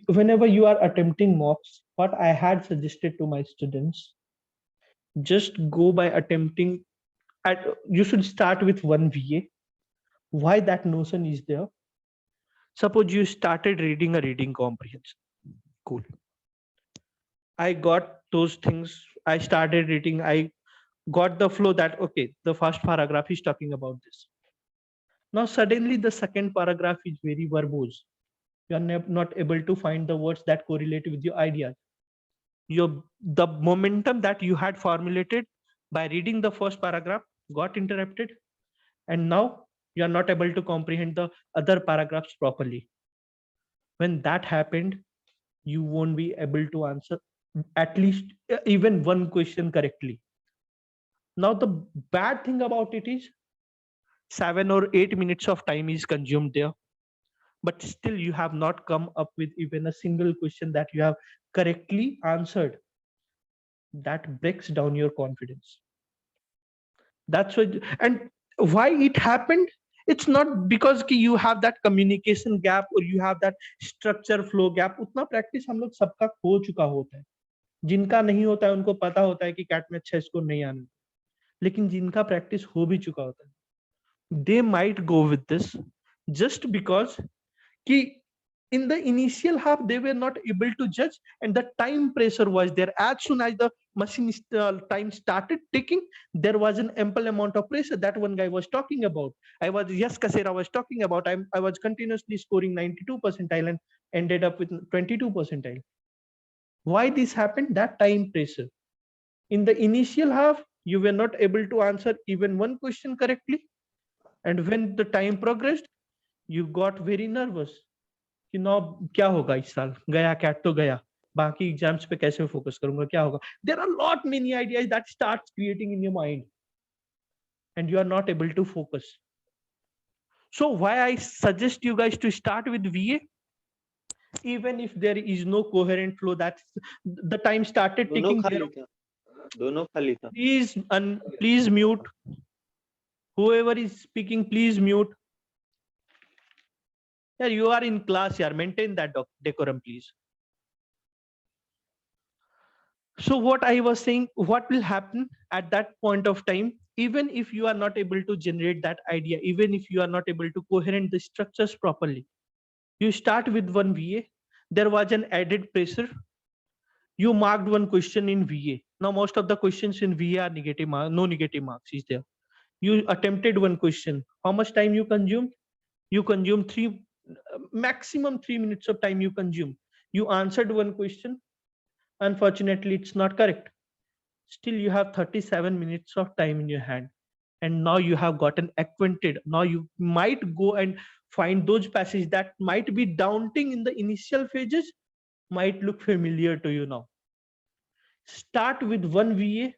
whenever you are attempting mocks, what I had suggested to my students, just go by attempting you should start with one VA. Why that notion is there? Suppose you started reading a reading comprehension. Cool. I got those things. I started reading. I got the flow that, okay, the first paragraph is talking about this. Now suddenly the second paragraph is very verbose. You are not able to find the words that correlate with your ideas. The momentum that you had formulated by reading the first paragraph got interrupted, and now you are not able to comprehend the other paragraphs properly. When that happened, you won't be able to answer at least even one question correctly. Now the bad thing about it is 7 or 8 minutes of time is consumed there, but still you have not come up with even a single question that you have correctly answered. That breaks down your confidence. That's what. And why it happened, it's not because you have that communication gap or you have that structure flow gap. उतना practice हम लोग सबका हो चुका होता है. जिनका नहीं होता है उनको पता होता है कि कैट में अच्छा स्कोर नहीं आना, लेकिन जिनका प्रैक्टिस हो भी चुका होता है, they might go with this just because कि in the initial half they were not able to judge and the time pressure was there. As soon as the machine time started ticking, there was an ample amount of pressure that one guy was talking about. Yes, Kasera was talking about, I was continuously scoring 92 percentile and ended up with 22 percentile. Why this happened? That time pressure. In the initial half, you were not able to answer even one question correctly. And when the time progressed, you got very nervous. कि नौ क्या होगा इस साल, गया cat तो गया, बाकी exams पे कैसे फोकस करूंगा, क्या होगा. There are lot many ideas that starts creating in your mind and you are not able to focus. So why I suggest you guys to start with VA, even if there is no coherent flow, that the time started ticking there. Please mute. Whoever is speaking, please mute. Yeah, you are in class, yeah, maintain that decorum, please. So what I was saying, what will happen at that point of time, even if you are not able to generate that idea, even if you are not able to coherent the structures properly, you start with one VA, there was an added pressure, you marked one question in VA. Now most of the questions in VA are negative, no negative marks is there. You attempted one question, how much time you consumed? You consumed maximum 3 minutes of time you consumed. You answered one question, unfortunately it's not correct. Still you have 37 minutes of time in your hand, and now you have gotten acquainted. Now you might go and find those passages that might be daunting in the initial phases, might look familiar to you now. Start with one VA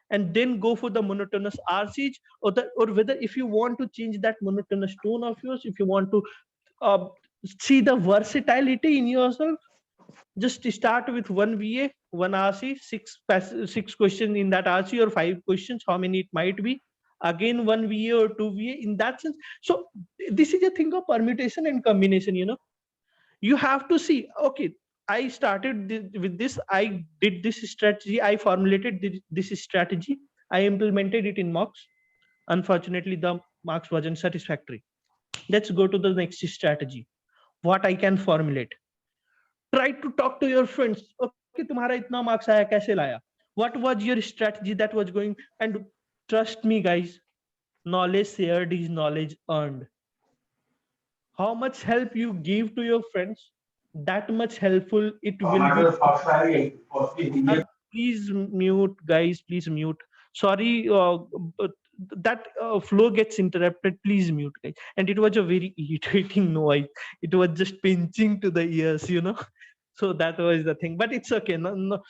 and then go for the monotonous RCs, or whether if you want to change that monotonous tone of yours, if you want to see the versatility in yourself, just start with one VA, one RC, six questions in that RC, or 5 questions, how many it might be. Again, one VA or 2 VA in that sense. So this is a thing of permutation and combination, you know. You have to see, okay, I started with this, I did this strategy, I formulated this strategy, I implemented it in mocks. Unfortunately, the marks wasn't satisfactory. Let's go to the next strategy. What I can formulate. Try to talk to your friends. Okay, तुम्हारा इतना marks आया, कैसे लाया? What was your strategy that was going? And trust me, guys, knowledge shared is knowledge earned. How much help you give to your friends, that much helpful it will be. Please mute, guys. Please mute. Sorry, that flow gets interrupted, please mute, guys. And it was a very irritating noise. It was just pinching to the ears, So that was the thing, but it's okay. No, no,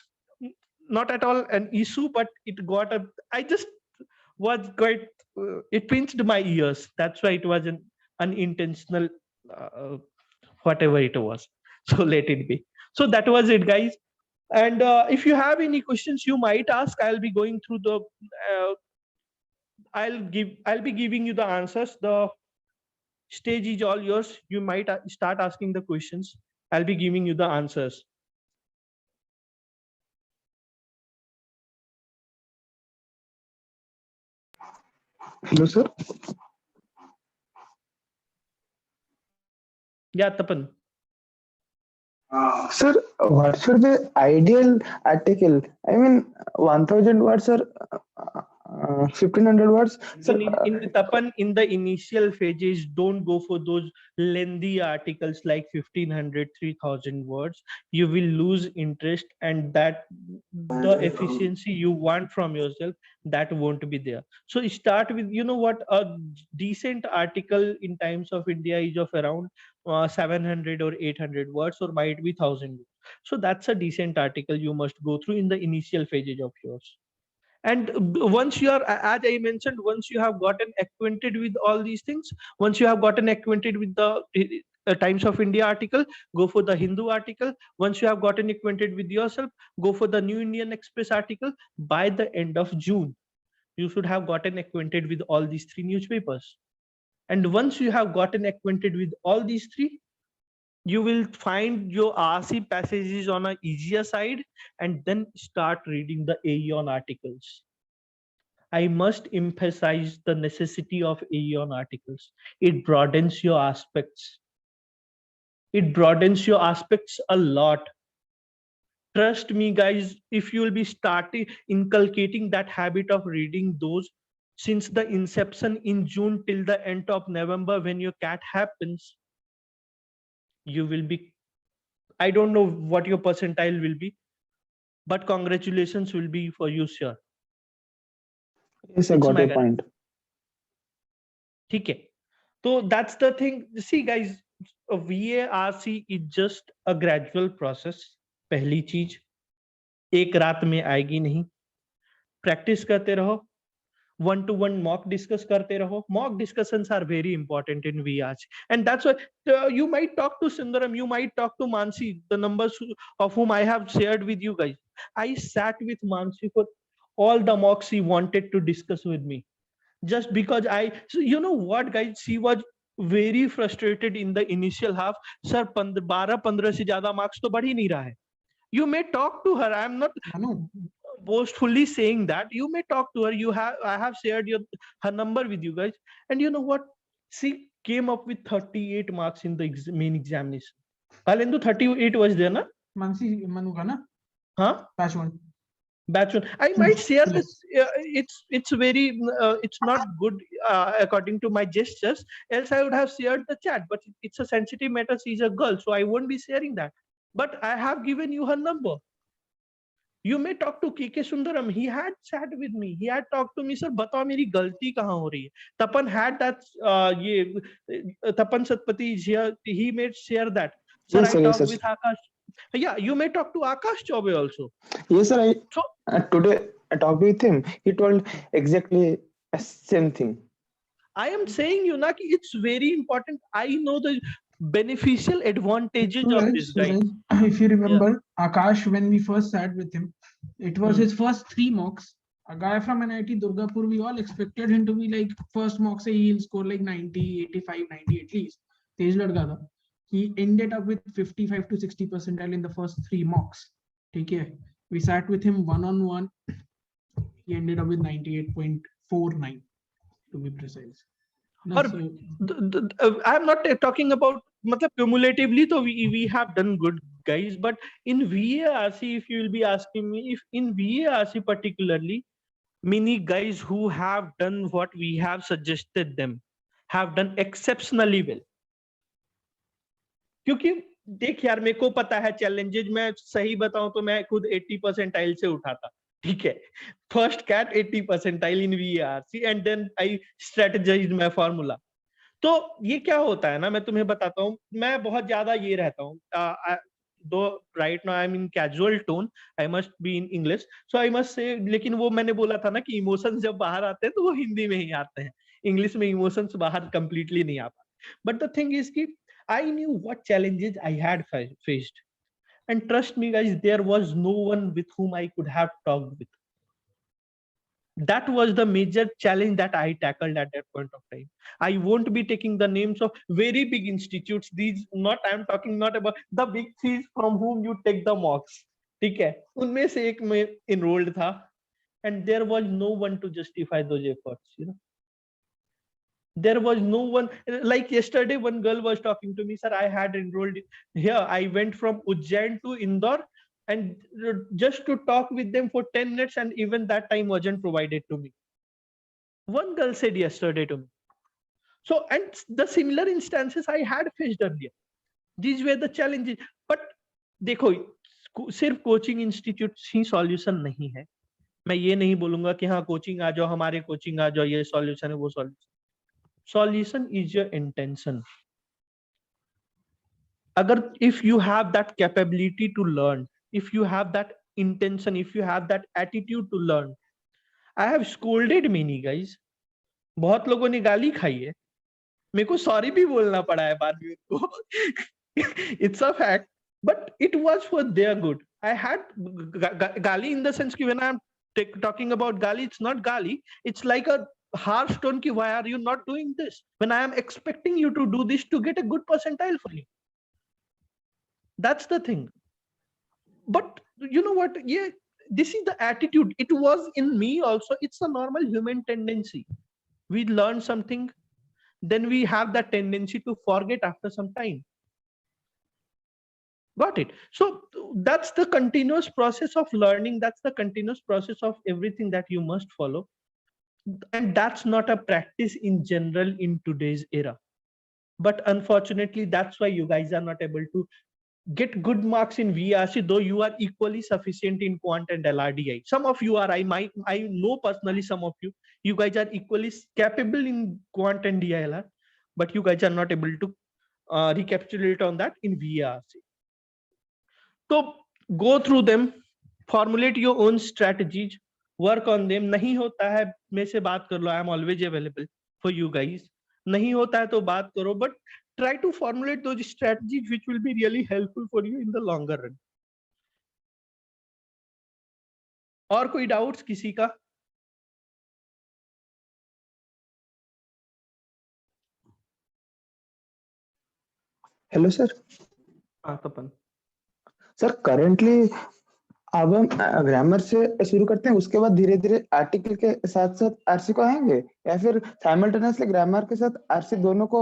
not at all an issue, but it got a. I just was quite. It pinched my ears. That's why it was an unintentional, uh, whatever it was. So let it be. So that was it, guys. And if you have any questions, you might ask. I'll be going through the. I'll be giving you the answers. The stage is all yours. You might start asking the questions. I'll be giving you the answers. Hello, sir. Yeah, Tapan. Sir, what should be ideal article? I mean, 1000 words or 1500 words? Sir, In the Tapan, in the initial phases, don't go for those lengthy articles like 1500, 3000 words. You will lose interest, and that the efficiency you want from yourself, that won't be there. So start with, what, a decent article in Times of India is of around 700 or 800 words, or might be 1000. So that's a decent article you must go through in the initial phases of yours. And once you are, as I mentioned, once you have gotten acquainted with all these things, once you have gotten acquainted with the Times of India article, go for the Hindu article. Once you have gotten acquainted with yourself, go for the New Indian Express article. By the end of June, you should have gotten acquainted with all these three newspapers. And once you have gotten acquainted with all these three, you will find your RC passages on an easier side, and then start reading the Aeon articles. I must emphasize the necessity of Aeon articles. It broadens your aspects. It broadens your aspects a lot. Trust me, guys, if you will be starting inculcating that habit of reading those since the inception in June till the end of November, when your CAT happens, you will be, I don't know what your percentile will be, but congratulations will be for you, sir. yes, I got your point. Okay. So that's the thing. See, guys, a VARC is just a gradual process. पहली चीज एक रात में आएगी नहीं. Practice करते रहो. One-to-one mock discuss karte raho. Mock discussions are very important in VRC, and that's why you might talk to Sundaram, you might talk to Mansi, the numbers of whom I have shared with you guys. I sat with Mansi for all the mocks he wanted to discuss with me, just because so you know what, guys, she was very frustrated in the initial half. Sir, 12-15 से ज्यादा marks तो बढ़ ही नहीं रहा है. You may talk to her. I'm not boastfully saying that. You may talk to her. I have shared her number with you guys, and you know what, she came up with 38 marks in the main examination. Kalendu 38 was there, na? Mansi Manu ka na? Huh? Batch 1. I might share this. It's very it's not good according to my gestures, else I would have shared the chat, but it's a sensitive matter. She's a girl, so I won't be sharing that, but I have given you her number. You may talk to KK Sundaram. He had chat with me. He had talked to me, sir, बताओ मेरी गलती कहाँ हो रही है. Tapan had that Tapan Satpathy is here. He may share that. Sir, yes, I yes, talked with Akash. Yeah, you may talk to Akash Chaube also. Yes, sir. Today I talked with him. He told exactly the same thing. I am saying you na ki it's very important. I know the beneficial advantages of this guy. If you remember, Akash, when we first sat with him, it was his first 3 mocks. A guy from NIT Durgapur, we all expected him to be like first mock say he'll score like 90, 85, 90 at least. Tej ladka tha. He ended up with 55 to 60 percentile in the first 3 mocks. Okay. We sat with him one-on-one. He ended up with 98.49 to be precise. No, I'm not talking about cumulatively, so we have done good, guys, but in VARC, if you will be asking me, if in VARC particularly, many guys who have done what we have suggested them have done exceptionally well. क्योंकि देख यार, मेरे को पता है challenges, मैं सही बताऊं तो मैं खुद 80 परसेंटाइल से उठा था, ठीक है, first CAT 80 percentile in VARC and then I strategize my formula. तो ये क्या होता है ना, मैं तुम्हें बताता हूँ, मैं बहुत ज्यादा ये रहता हूँ, दो right now I am in casual tone, I must be in English, so I must say, लेकिन वो मैंने बोला था ना कि इमोशंस जब बाहर आते हैं तो वो हिंदी में ही आते हैं, इंग्लिश में इमोशंस बाहर कंप्लीटली नहीं आ पाते। बट द थिंग इज कि I knew what challenges I had faced, and trust me guys, there was no one with whom I could have talked with. That was the major challenge that I tackled at that point of time. I won't be taking the names of very big institutes, these not, I am talking not about the big threes from whom you take the mocks, ठीक है, उनमें से एक में enrolled था, and there was no one to justify those efforts, you know. There was no one, like yesterday one girl was talking to me, sir, I had enrolled here, I went from Ujjain to Indore and just to talk with them for 10 minutes, and even that time wasn't provided to me, one girl said yesterday to me. So, and the similar instances I had faced earlier, these were the challenges. But देखो, सिर्फ coaching institute ही solution नहीं है, मैं ये नहीं बोलूंगा कि हाँ कोचिंग आ जाओ, हमारे कोचिंग आ जाओ, ये सॉल्यूशन है वो solution. Solution is your intention. Agar if you have that capability to learn, if you have that intention, if you have that attitude to learn, I have scolded many guys, बहुत लोगों ने गाली खाई है, मेरे को सॉरी भी बोलना पड़ा है बाद में उनको, it's a fact, but it was for their good. I had gali in the sense कि when I'm talking about gali, it's not gali, it's like a harsh tone ki why are you not doing this when I am expecting you to do this to get a good percentile for you. That's the thing. But you know what, yeah, this is the attitude, it was in me also, it's a normal human tendency. We learn something, then we have that tendency to forget after some time. Got it? So that's the continuous process of learning, that's the continuous process of everything that you must follow. And that's not a practice in general in today's era. But unfortunately, that's why you guys are not able to get good marks in VRC, though you are equally sufficient in quant and LRDI. Some of you are, I know personally some of you, you guys are equally capable in quant and DILR, but you guys are not able to recapitulate on that in VRC. So go through them, formulate your own strategies, work on them. नहीं होता है मेरे से बात कर लो, I am always available for you guys. नहीं होता है तो बात करो, but try to formulate those strategies which will be really helpful for you in the longer run. और कोई doubts किसी का? Hello sir. हाँ तपन सर करेंटली अब हम ग्रामर से शुरू करते हैं, उसके बाद धीरे धीरे आर्टिकल के साथ साथ आरसी को आएंगे, या फिर साइमल्टेनियसली ग्रामर के साथ आरसी दोनों को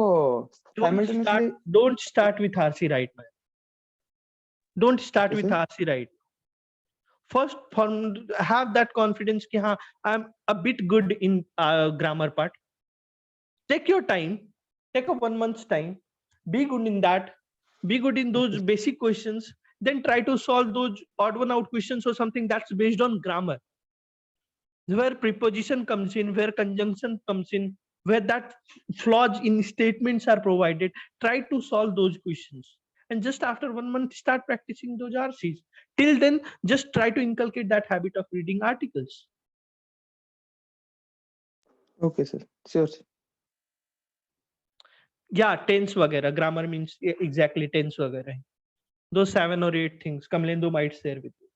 simultaneously? Don't start with RC right now. Don't start with RC right. First, have that confidence कि हाँ, I'm a bit good in grammar part. Take your time, take a 1 month's time, be good in that, be good in those basic questions, then try to solve those odd one out questions or something that's based on grammar, where preposition comes in, where conjunction comes in, where that flaws in statements are provided. Try to solve those questions, and just after 1 month start practicing those RCs. Till then just try to inculcate that habit of reading articles. Okay sir, sure. Yeah, tense वगैरह, grammar means exactly tense वगैरह, those 7 or 8 things Kamlendu might share with you.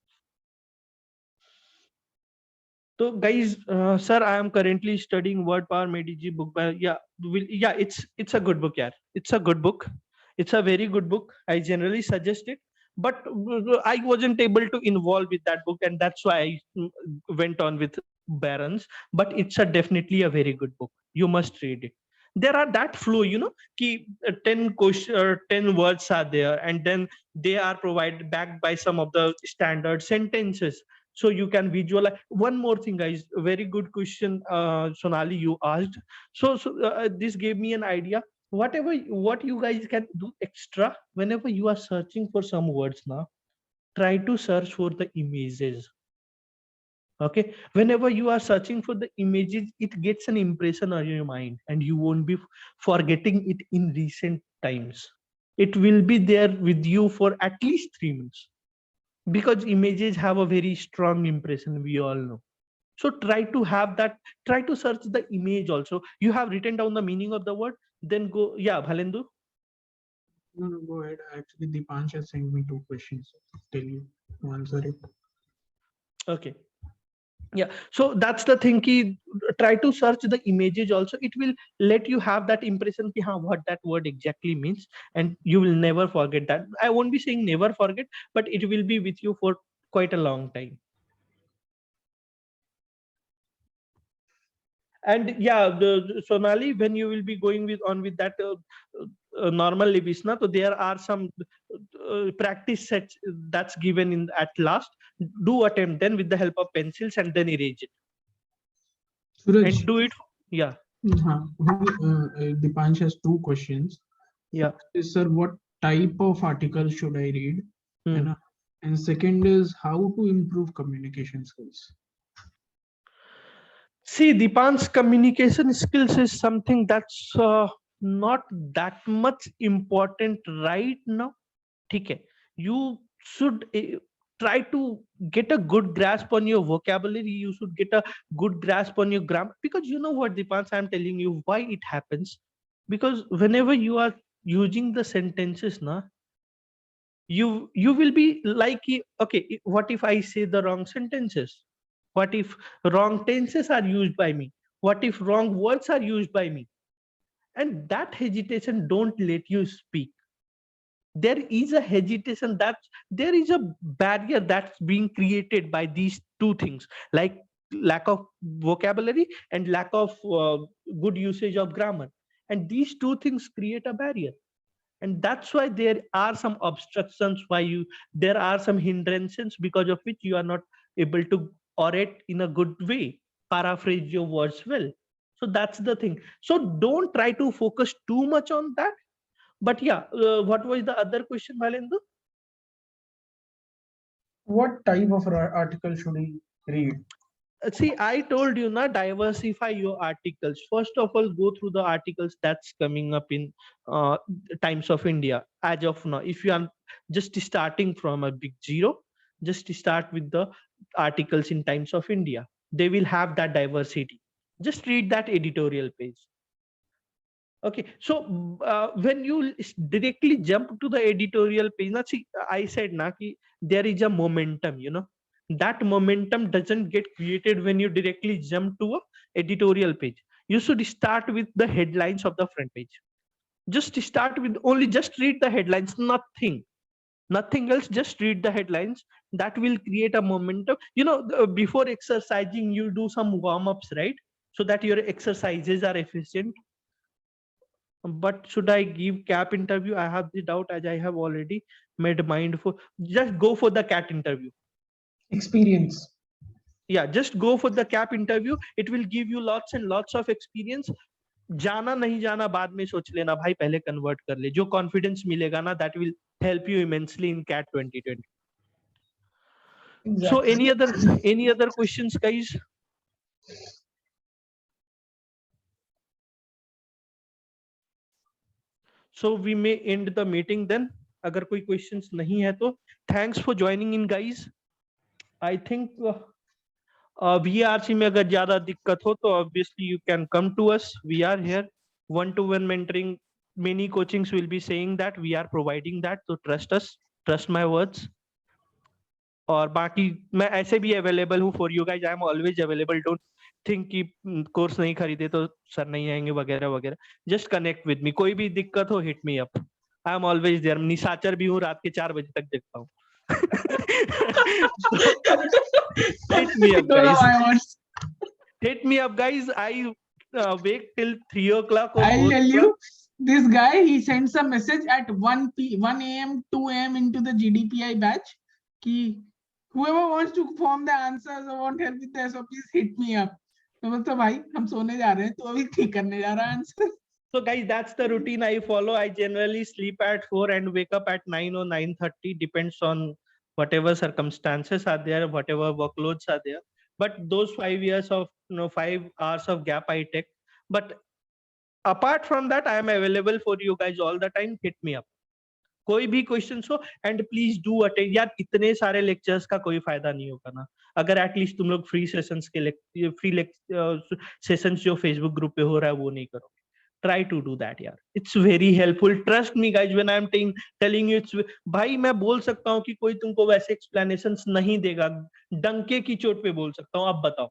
So guys, sir, I am currently studying Word Power MediG book by, it's a good book, yeah, it's a good book, it's a very good book, I generally suggest it, but I wasn't able to involve with that book, and that's why I went on with Barron's. But it's definitely a very good book, you must read it. There are that flow, you know, ki 10 question, 10 words are there, and then they are provided backed by some of the standard sentences, so you can visualize. One more thing guys, very good question, Sonali, you asked. So this gave me an idea. What you guys can do extra, whenever you are searching for some words now, try to search for the images. Okay, whenever you are searching for the images, it gets an impression on your mind and you won't be forgetting it in recent times. It will be there with you for at least 3 months, because images have a very strong impression, we all know. So try to have that, try to search the image also. You have written down the meaning of the word, then go. Yeah, Bhalendu. No, go ahead. Actually, Dipansh has sent me 2 questions. Tell you to answer it. Okay. Yeah, so that's the thing, ki try to search the images also. It will let you have that impression ki, what that word exactly means, and you will never forget that. I won't be saying never forget, but it will be with you for quite a long time. And yeah, Sonali, when you will be going with that normal Libisna, so there are some practice sets that's given in at last. Do attempt then with the help of pencils and then erase it. Suraj, And do it. Yeah. Dipansh has 2 questions. Yeah. Is, sir, what type of article should I read? Hmm. And second is how to improve communication skills. See, Dipan's communication skills is something that's not that much important right now. Okay, you should try to get a good grasp on your vocabulary. You should get a good grasp on your grammar, because you know what, Dipans, I'm telling you why it happens. Because whenever you are using the sentences, na, you will be like, okay, what if I say the wrong sentences? What if wrong tenses are used by me? What if wrong words are used by me? And that hesitation don't let you speak. There is a hesitation, that there is a barrier that's being created by these two things, like lack of vocabulary and lack of good usage of grammar. And these two things create a barrier, and that's why there are some obstructions, why you, there are some hindrances because of which you are not able to orate in a good way, paraphrase your words well. So that's the thing. So don't try to focus too much on that. But yeah, what was the other question, Valendu? What type of article should I read? See, I told you, na, diversify your articles. First of all, go through the articles that's coming up in uh, Times of India as of now. If you are just starting from a big zero, just start with the articles in Times of India. They will have that diversity. Just read that editorial page. Okay, so when you directly jump to the editorial page, now see, I said na ki there is a momentum, you know, that momentum doesn't get created when you directly jump to a editorial page. You should start with the headlines of the front page. Just start with only, just read the headlines, nothing else. Just read the headlines. That will create a momentum. You know, before exercising, you do some warm-ups, right? So that your exercises are efficient. But should I give cap interview? I have the doubt, as I have already made mind for. Just go for the cat interview. Experience. Yeah, just go for the cap interview. It will give you lots and lots of experience. जाना नहीं जाना बाद में सोच लेना भाई, पहले convert कर ले. जो कॉन्फिडेंस मिलेगा ना, that will help you immensely in CAT 2020. So any other questions, guys? So we may end the meeting then. अगर कोई questions नहीं है तो thanks for joining in, guys. I think VRC में अगर ज्यादा दिक्कत हो तो obviously you can come to us. We are here. One-to-one mentoring. Many coachings will be saying that we are providing that. So trust us. Trust my words. और बाकी मैं ऐसे भी अवेलेबल हूँ for you guys. I am always available. Don't think कि course नहीं खरीदे तो सर नहीं आएंगे वगैरह वगैरह. Just connect with me. कोई भी दिक्कत हो, hit me up. I am always there. निशाचर भी हूँ, रात के 4 बजे तक देखता हूँ. Hit me up, guys. Hit me up, guys. I wake till 3 o'clock or 4 I'll tell o'clock. you, this guy, he sends a message at 1 a.m., 2 a.m. into the GDPI batch. Ki, whoever wants to form the answers or want help with the SOPs, hit me up. तो मतलब भाई हम सोने जा रहे हैं, तो अभी ठीक करने जा रहा है answer. So guys, that's the routine I follow. I generally sleep at 4 and wake up at 9 or 9:30, depends on whatever circumstances are there, whatever workloads are there. but those 5 years of 5 hours of gap I take. But apart from that, I am available for you guys all the time. Hit me up. कोई भी question हो, and please do attend यार. इतने सारे lectures का कोई फायदा नहीं होगा ना अगर एटलीस्ट तुम लोग फ्री सेशंस के फ्री सेशंस जो फेसबुक ग्रुप पे हो रहा है वो नहीं करोगे. Try to do that यार. It's very helpful. Trust me guys when I'm telling you it's. भाई मैं बोल सकता हूँ कि कोई तुमको वैसे explanations नहीं देगा. डंके की चोट पे बोल सकता हूँ. आप बताओ.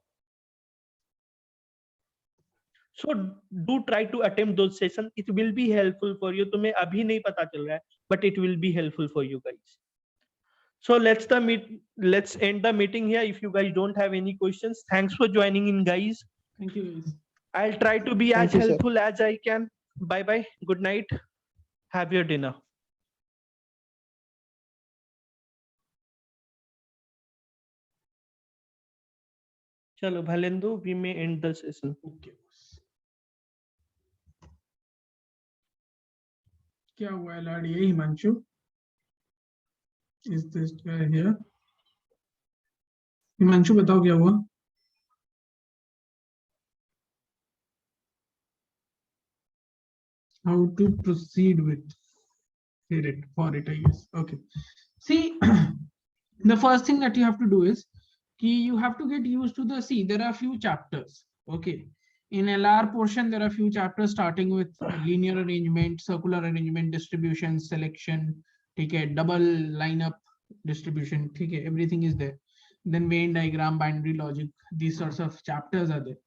So do try to attempt those sessions. It will be helpful for you. तुम्हें अभी नहीं पता चल रहा है, but it will be helpful for you guys. So let's end the meeting here. If you guys don't have any questions, thanks for joining in, guys. Thank you, guys. I'll try to be as Thank you, sir. helpful as I can. Bye bye. Good night. Have your dinner. Chalo, Bhalendu, we may end the session. Okay. क्या हुआ LRDA Himanshu? Is this guy here? Himanshu बताओ क्या हुआ? How to proceed with it for it, I guess. Okay. See, the first thing that you have to do is you have to get used to there are a few chapters. Okay. In LR portion, there are a few chapters starting with linear arrangement, circular arrangement, distribution, selection, okay, double lineup distribution, okay, everything is there. Then Venn diagram, binary logic, these sorts of chapters are there.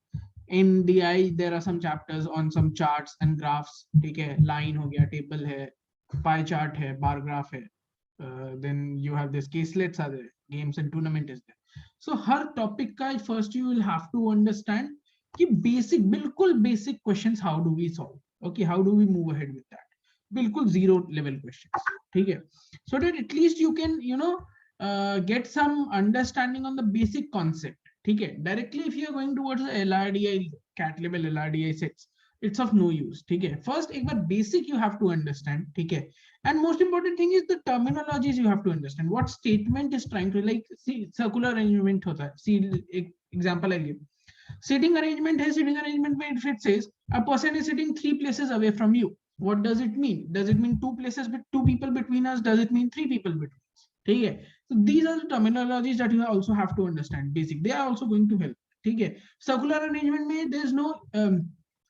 In DI, there are some chapters on some charts and graphs, okay, line ho gaya, table hai, pie chart hai, bar graph hai. Then you have this caselets are there, games and tournament is there. So her topic ka first you will have to understand कि basic, बिल्कुल basic questions, how do we solve? Okay, how do we move ahead with that? बिल्कुल zero level questions, ठीक है? So that at least you can, get some understanding on the basic concept, ठीक है? Directly, if you are going towards the LRDI, cat level LRDI sets, it's of no use, ठीक है? First, एक बार basic you have to understand, ठीक है? And most important thing is the terminologies you have to understand. What statement is trying to, like, see, circular arrangement होता है. See, example I give. Seating arrangement है. Seating arrangement में if it says a person is sitting 3 places away from you, what does it mean? Does it mean 2 places with 2 people between us? Does it mean 3 people between us? ठीक है? So these are the terminologies that you also have to understand. Basic. They are also going to help. ठीक है? Circular arrangement में there's no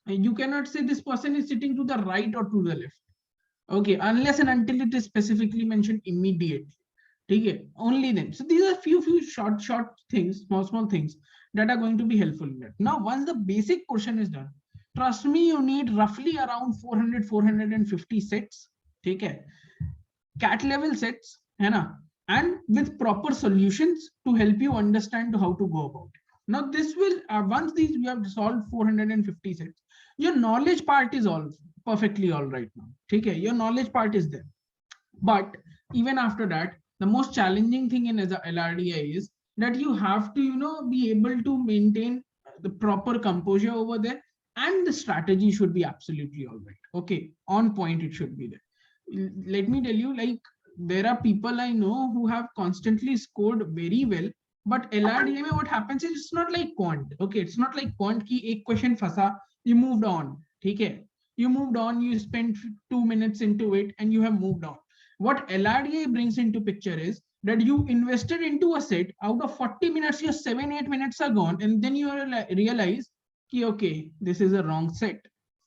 you cannot say this person is sitting to the right or to the left. Okay, unless and until it is specifically mentioned immediately. Okay, only then. So these are few short things, small things that are going to be helpful in that. Now, once the basic portion is done, trust me, you need roughly around 450 sets. Okay, cat level sets, है ना? And with proper solutions to help you understand how to go about it. Now, this will once these you have solved 450 sets, your knowledge part is all perfectly all right now. Okay, your knowledge part is there. But even after that, the most challenging thing in LRDI is that you have to, be able to maintain the proper composure over there, and the strategy should be absolutely all right. Okay, on point it should be there. Let me tell you, like, there are people I know who have constantly scored very well, but LRDI mein what happens is it's not like quant. Okay, it's not like quant ki ek question fasa, you moved on. Okay, you moved on, you spent 2 minutes into it and you have moved on. What LRDI brings into picture is that you invested into a set, out of 40 minutes, your 7-8 minutes are gone, and then you realize, okay, this is a wrong set.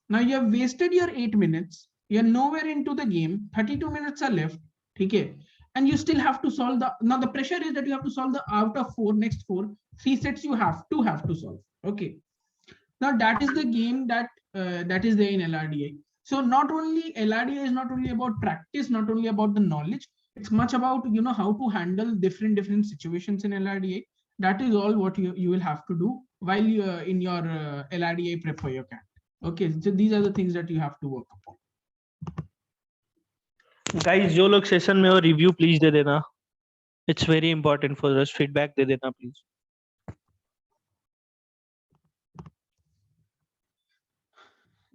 Now you have wasted your 8 minutes, you're nowhere into the game, 32 minutes are left, okay, and you still have to solve now the pressure is that you have to solve the out of 4, next 4, 3 sets you have to solve, okay. Now that is the game that is there in LRDI. So not only LRDI is not only about practice, not only about the knowledge, it's much about how to handle different situations in LRDI. That is all what you will have to do while you in your LRDI prep for your CAT. Okay, so these are the things that you have to work upon. Guys, जो लोग session में हो review please दे देना. It's very important for us. Feedback दे देना please.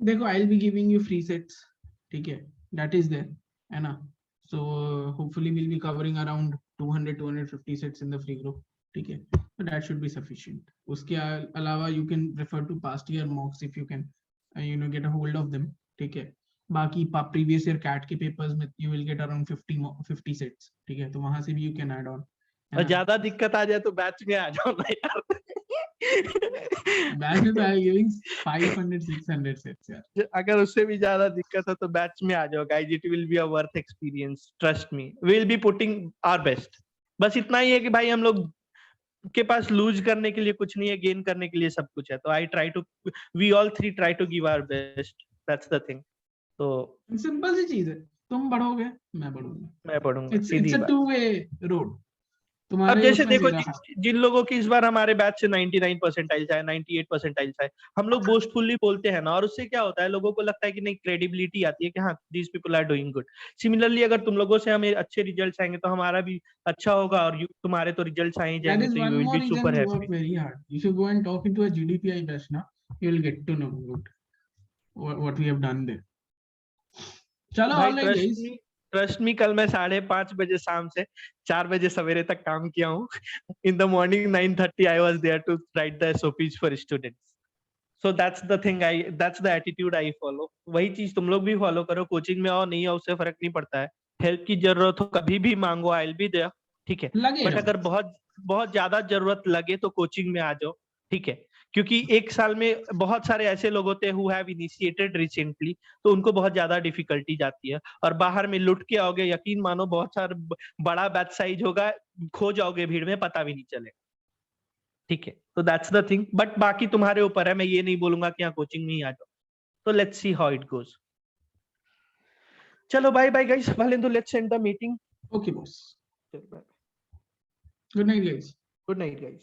देखो, I'll be giving you free sets. Okay, that is there, है ना? So hopefully we'll be covering around 200-250 sets in the free group. ठीक है, so that should be sufficient. उसके अलावा you can refer to past year mocks if you can get a hold of them. ठीक है, बाकी previous year CAT के papers में you will get around 50 sets. ठीक है, तो वहां से भी you can add on. और ज्यादा दिक्कत आ जाए तो बैच में आ जाओ ना यार। बैच में आई गिविंग 500-600 sets यार। अगर उससे भी ज्यादा दिक्कत है तो बैच में आ जाओ guys, it will be a worth experience, trust me, we will be putting our best. बस इतना ही है कि भाई हम लोग के पास लूज करने के लिए कुछ नहीं है, गेन करने के लिए सब कुछ है। तो I try to, we all three try to give our best, that's the thing. तो सिंपल सी चीज है, तुम बढ़ोगे मैं बढ़ूंगा, मैं पढ़ूंगा, इट्स सीधी अ बात। Two way road. अब तुम्हारे जैसे उसमें देखो मेरा जिन लोगों की इस बार हमारे बैच से 99 परसेंटाइल्स आए, 98 परसेंटाइल्स आए, हम लोग बोस्टफुली बोलते हैं ना, और उससे क्या होता है, लोगों को लगता है कि नहीं, क्रेडिबिलिटी आती है कि हाँ these people are doing good. Similarly अगर तुम लोगों से हमें अच्छे रिजल्ट्स आएंगे तो हमारा भी अच्छा होगा, और तुम्हारे तो रिजल्ट्स आ ही that जाएंगे, is तो you one will more be reason super to happy. work very hard. You should go and talk into a GDPI batch now, you will get to know what we have done there. चलो भाई all right guys, trust me, कल मैं 5:30 बजे शाम से 4 बजे सवेरे तक काम किया हूँ। In the morning 9:30 I was there to write the SOPs for students. So that's the thing, that's the attitude I follow. वही चीज तुम लोग भी फॉलो करो, कोचिंग में आओ नहीं आओ उससे फर्क नहीं पड़ता है, हेल्प की जरूरत हो कभी भी मांगो, आई विल बी देयर, ठीक है। लगे बट रहो। अगर बहुत बहुत ज्यादा जरूरत लगे तो कोचिंग में आ जाओ, ठीक है। क्योंकि एक साल में बहुत सारे ऐसे लोग होते हैं हु हैव इनिशिएटेड रिसेंटली, तो उनको बहुत ज्यादा डिफिकल्टी जाती है, और बाहर में लुट के आओगे, यकीन मानो बहुत सारा बड़ा बैच साइज होगा, खो जाओगे भीड़ में, पता भी नहीं चलेगा, ठीक है। तो दैट्स द थिंग, बट बाकी तुम्हारे ऊपर है, मैं ये नहीं बोलूंगा कि यहाँ कोचिंग में ही आ जाओ। तो let's see how it goes. चलो बाय बाय गाइस, वालेंदो, let's end the meeting. Okay boss, good night guys. Good night guys.